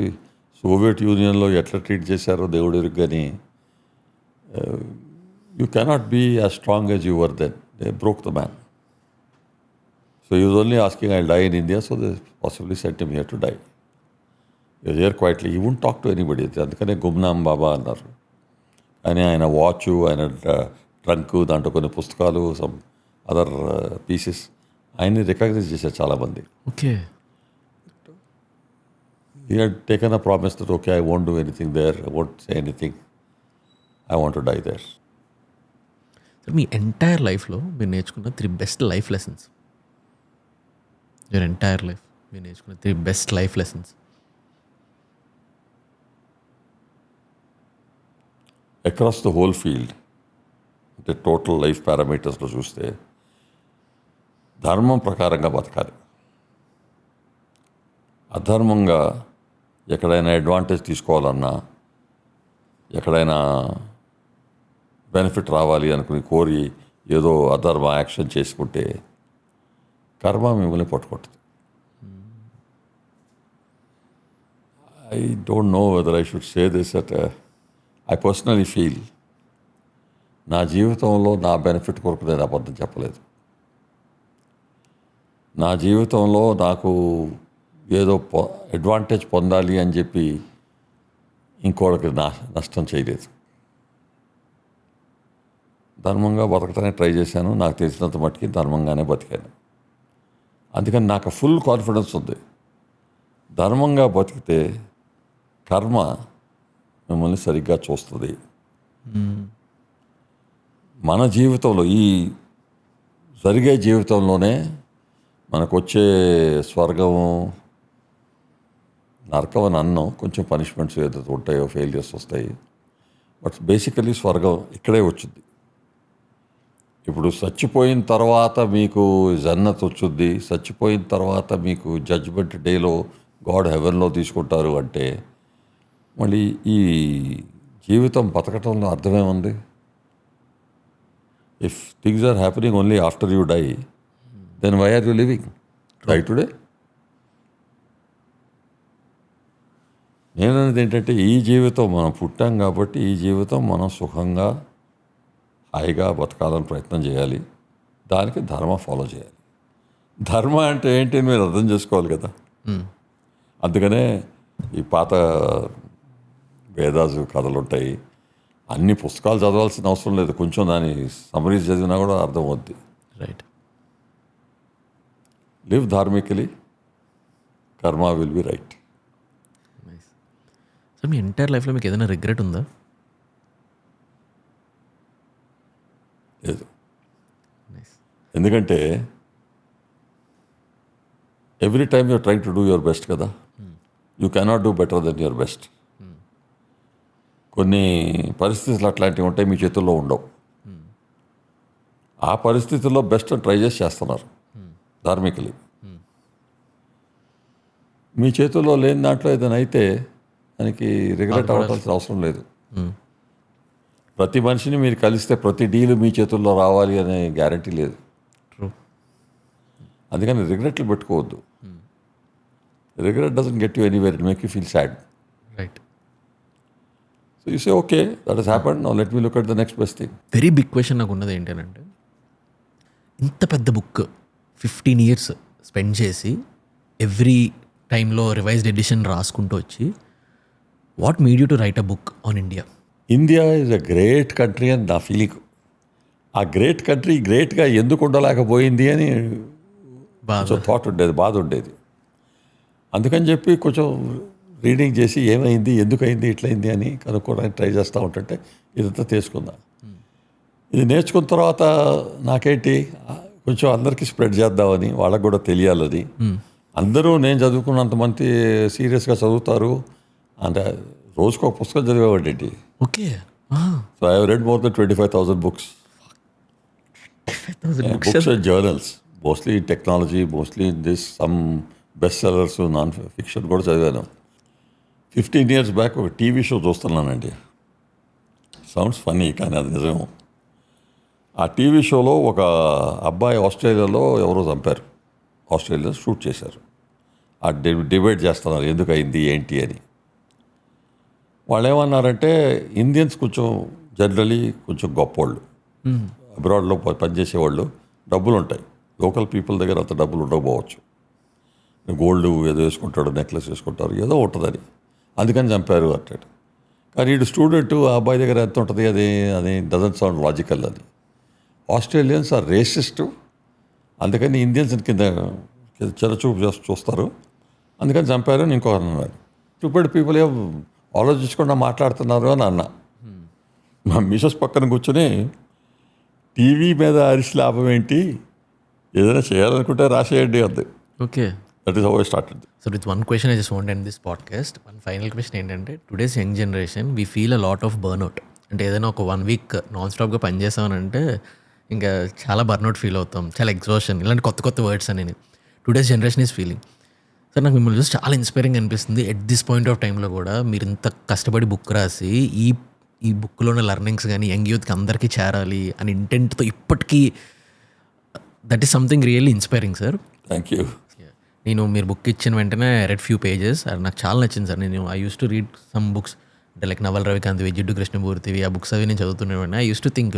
Soviet యూనియన్లో ఎట్లా treat చేశారో దేవుడు ఎరుగు. కానీ you cannot be as strong as you were then. They broke the man. So he was only asking, I'll die in India, so they possibly sent him here to die. He was here quietly. He wouldn't talk to anybody. అందుకనే గుమ్నామ్ బాబా అన్నారు. కానీ ఆయన watch, ఆయన trunk, దాంట్లో కొన్ని పుస్తకాలు, some other pieces ఆయన్ని recognise చేశారు చాలామంది. Okay. He had taken a promise that, okay, I won't do anything there, I won't say anything, I want to die there. Sir, me entire లైఫ్లో మీరు నేర్చుకున్న 3 best life lessons. Your entire life మీరు నేర్చుకున్న 3 best life lessons. Across the whole field, అంటే total life పారామీటర్స్లో చూస్తే ధర్మం ప్రకారంగా బతకాలి. అధర్మంగా ఎక్కడైనా అడ్వాంటేజ్ తీసుకోవాలన్నా, ఎక్కడైనా బెనిఫిట్ రావాలి అనుకుని కోరి ఏదో అధర్మ యాక్షన్ చేసుకుంటే కర్మ మిమ్మల్ని పట్టుకుంటుంది. I don't know whether I should say this at I personally feel, నా జీవితంలో నా బెనిఫిట్ కొరకు నేను అబద్ధం చెప్పలేదు. నా జీవితంలో నాకు ఏదో అడ్వాంటేజ్ పొందాలి అని చెప్పి ఇంకోటికి నష్టం చేయలేదు. ధర్మంగా బతకటానికి ట్రై చేశాను. నాకు తెలిసినంత మట్టుకి ధర్మంగానే బతికాను. అందుకని నాకు ఫుల్ కాన్ఫిడెన్స్ ఉంది, ధర్మంగా బతికితే కర్మ మిమ్మల్ని సరిగ్గా చూస్తుంది. మన జీవితంలో, ఈ జరిగే జీవితంలోనే మనకు వచ్చే స్వర్గము, నరకం అని అన్నం, కొంచెం పనిష్మెంట్స్ ఏదైతే ఉంటాయో, ఫెయిలియర్స్ వస్తాయి. బట్ బేసికలీ స్వర్గం ఇక్కడే వచ్చింది. ఇప్పుడు చచ్చిపోయిన తర్వాత మీకు జన్నత్ వచ్చుద్ది, చచ్చిపోయిన తర్వాత మీకు జడ్జ్మెంట్ డేలో గాడ్ హెవెన్లో తీసుకుంటారు అంటే మళ్ళీ ఈ జీవితం బతకటంలో అర్థమేముంది? If things are happening only after you die, then why are you living? Die today. నేననేది ఏంటంటే, ఈ జీవితం మనం పుట్టాం కాబట్టి ఈ జీవితం మనం సుఖంగా హాయిగా బతకాలని ప్రయత్నం చేయాలి. దానికి ధర్మ ఫాలో చేయాలి. ధర్మ అంటే ఏంటి అని మీరు అర్థం చేసుకోవాలి కదా. అందుకనే ఈ పాత వేదాసు కథలు ఉంటాయి, అన్ని పుస్తకాలు చదవాల్సిన అవసరం లేదు, కొంచెం దాని సమరీస్ చదివినా కూడా అర్థమవుద్ది. Right. Live dharmically, karma will be right. Nice. So మీ ఎంటైర్ లైఫ్లో మీకు ఏదైనా రిగ్రెట్ ఉందా? లేదు. నైస్. ఎందుకంటే every time you're trying to do your best కదా, you cannot do better than your best. కొన్ని పరిస్థితులు అట్లాంటివి ఉంటాయి, మీ చేతుల్లో ఉండవు. ఆ పరిస్థితుల్లో బెస్ట్ ట్రై చేస్తున్నారు ధార్మికలి. మీ చేతుల్లో లేని దాంట్లో ఏదైనా అయితే దానికి రిగ్రెట్ అవ్వాల్సిన అవసరం లేదు. ప్రతి మనిషిని మీరు కలిస్తే ప్రతి డీలు మీ చేతుల్లో రావాలి అనే గ్యారంటీ లేదు. ట్రూ. అందుకని రిగ్రెట్లు పెట్టుకోవద్దు. Regret doesn't get you anywhere, it make you feel sad. Right. So you say okay, that has happened, now let me look at the next best thing. Very big question నాకు ఉన్నది ఏంటంటే, ఇంత పెద్ద book 15 years spend చేసి every టైంలో revised edition రాసుకుంటూ వచ్చి, what made you to write a book on India? India is a great country అని నా ఫీలింగ్. ఆ గ్రేట్ కంట్రీ గ్రేట్గా ఎందుకు ఉండలేకపోయింది అని కొంచెం థాట్ ఉండేది, బాధ ఉండేది. అందుకని చెప్పి కొంచెం రీడింగ్ చేసి ఏమైంది, ఎందుకైంది, ఇట్లయింది అని కనుక్కోవడానికి ట్రై చేస్తూ ఉంటుంటే ఇదంతా తీసుకుందాం. ఇది నేర్చుకున్న తర్వాత నాకేంటి, కొంచెం అందరికీ స్ప్రెడ్ చేద్దామని, వాళ్ళకు కూడా తెలియాలని. అందరూ నేను చదువుకున్నంతమంది సీరియస్గా చదువుతారు అంటే రోజుకు ఒక పుస్తకం చదివేవాడి. Okay. So I read more than 25,000 books. Books and journals, mostly in technology, mostly in this, some bestsellers, non-fiction కూడా చదివాను. 15 years బ్యాక్ ఒక టీవీ షో చూస్తున్నానండి. సౌండ్స్ ఫన్నీ కానీ అది నిజం. ఆ టీవీ షోలో ఒక అబ్బాయి ఆస్ట్రేలియాలో ఎవరో చంపారు, ఆస్ట్రేలియాలో షూట్ చేశారు. ఆ డిబేట్ చేస్తున్నారు ఎందుకు అయింది ఏంటి అని. వాళ్ళు ఏమన్నారంటే, ఇండియన్స్ కొంచెం జనరలీ కొంచెం గొప్పోళ్ళు, అబ్రాడ్లో పనిచేసేవాళ్ళు డబ్బులు ఉంటాయి, లోకల్ పీపుల్ దగ్గర అంత డబ్బులు ఉండకపోవచ్చు. గోల్డ్ ఏదో వేసుకుంటాడు, నెక్లెస్ వేసుకుంటారు, ఏదో ఉంటుందని, అందుకని చంపారు అంటాడు. కానీ వీడు స్టూడెంట్, ఆ అబ్బాయి దగ్గర ఎంత ఉంటుంది, అది డజంట్ సౌండ్ లాజికల్ అని. ఆస్ట్రేలియన్స్ ఆర్ రేసిస్ట్, అందుకని ఇండియన్స్ కింద చెరచూపు చూస్తారు, అందుకని చంపారు అని ఇంకొకరు అన్నారు. స్టూపిడ్ పీపుల్ ఏం ఆలోచించకుండా మాట్లాడుతున్నారు అని అన్నా. మా మిసెస్ పక్కన కూర్చొని, టీవీ మీద అరిసి లాభం ఏంటి, ఏదైనా చేయాలనుకుంటే రాసేయండి అంది. Okay. That is how I started. So with one question I just want end this podcast. One final question ఏంటంటే, today's young generation we feel a lot of burnout. అంటే ఏదైనా ఒక 1 week నాన్ స్టాప్గా పనిచేసామనంటే ఇంకా చాలా బర్న్అవుట్ ఫీల్ అవుతాం, చాలా exhaustion, ఇలాంటి కొత్త కొత్త వర్డ్స్ అని today's generation is feeling. Sir నాకు మిమ్మల్ని చూసి చాలా ఇన్స్పైరింగ్ అనిపిస్తుంది. ఎట్ దిస్ పాయింట్ ఆఫ్ టైంలో కూడా మీరు ఇంత కష్టపడి బుక్ రాసి ఈ బుక్లో ఉన్న లెర్నింగ్స్ కానీ యంగ్ యూత్కి అందరికీ చేరాలి అని ఇంటెంట్తో ఇప్పటికీ, that is something really inspiring sir. Thank you. నేను మీరు బుక్ ఇచ్చిన వెంటనే రెడ్ ఫ్యూ పేజెస్, అది నాకు చాలా నచ్చింది సార్. నేను I use to read some books, అంటే లైక్ నవల్ రవికాంత్వి, జిడ్డు కృష్ణమూర్తివి, ఆ బుక్స్ అవి నేను చదువుతున్నాను. ఐ యూస్ టు థింక్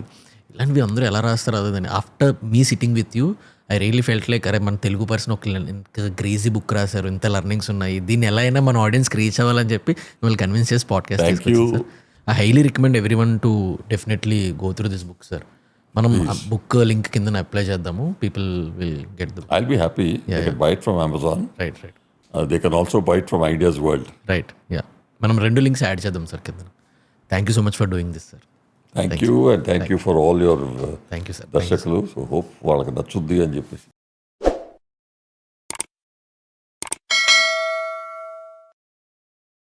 ఇలాంటివి అందరూ ఎలా రాస్తారు అదని. After me sitting with you I really felt like, అరే మన తెలుగు పర్సన్ ఒక ఇంత గ్రేజీ బుక్ రాశారు, ఇంత లెర్నింగ్స్ ఉన్నాయి, దీన్ని ఎలా అయినా మన ఆడియన్స్కి రీచ్ అవ్వాలని చెప్పి మిమ్మల్ని కన్విన్స్ చేసి పాడ్కాస్ట్ తీసుకొచ్చాను sir. I highly recommend every one to definitely go through this book sir. మనం ఆ బుక్ లింక్ కింద అప్లై చేద్దాము, people will get the. I'll be happy. They can buy it from Amazon. Right. They can also buy it from Ideas World. Right. Yeah, మనం 2 links add చేద్దాం sir కింద. Thank you so much for doing this sir. Thank you, and thank you for all your thank you sir. దర్శకులు. So hope వాళ్ళకి నచ్చుద్ది అని చెప్పేసి.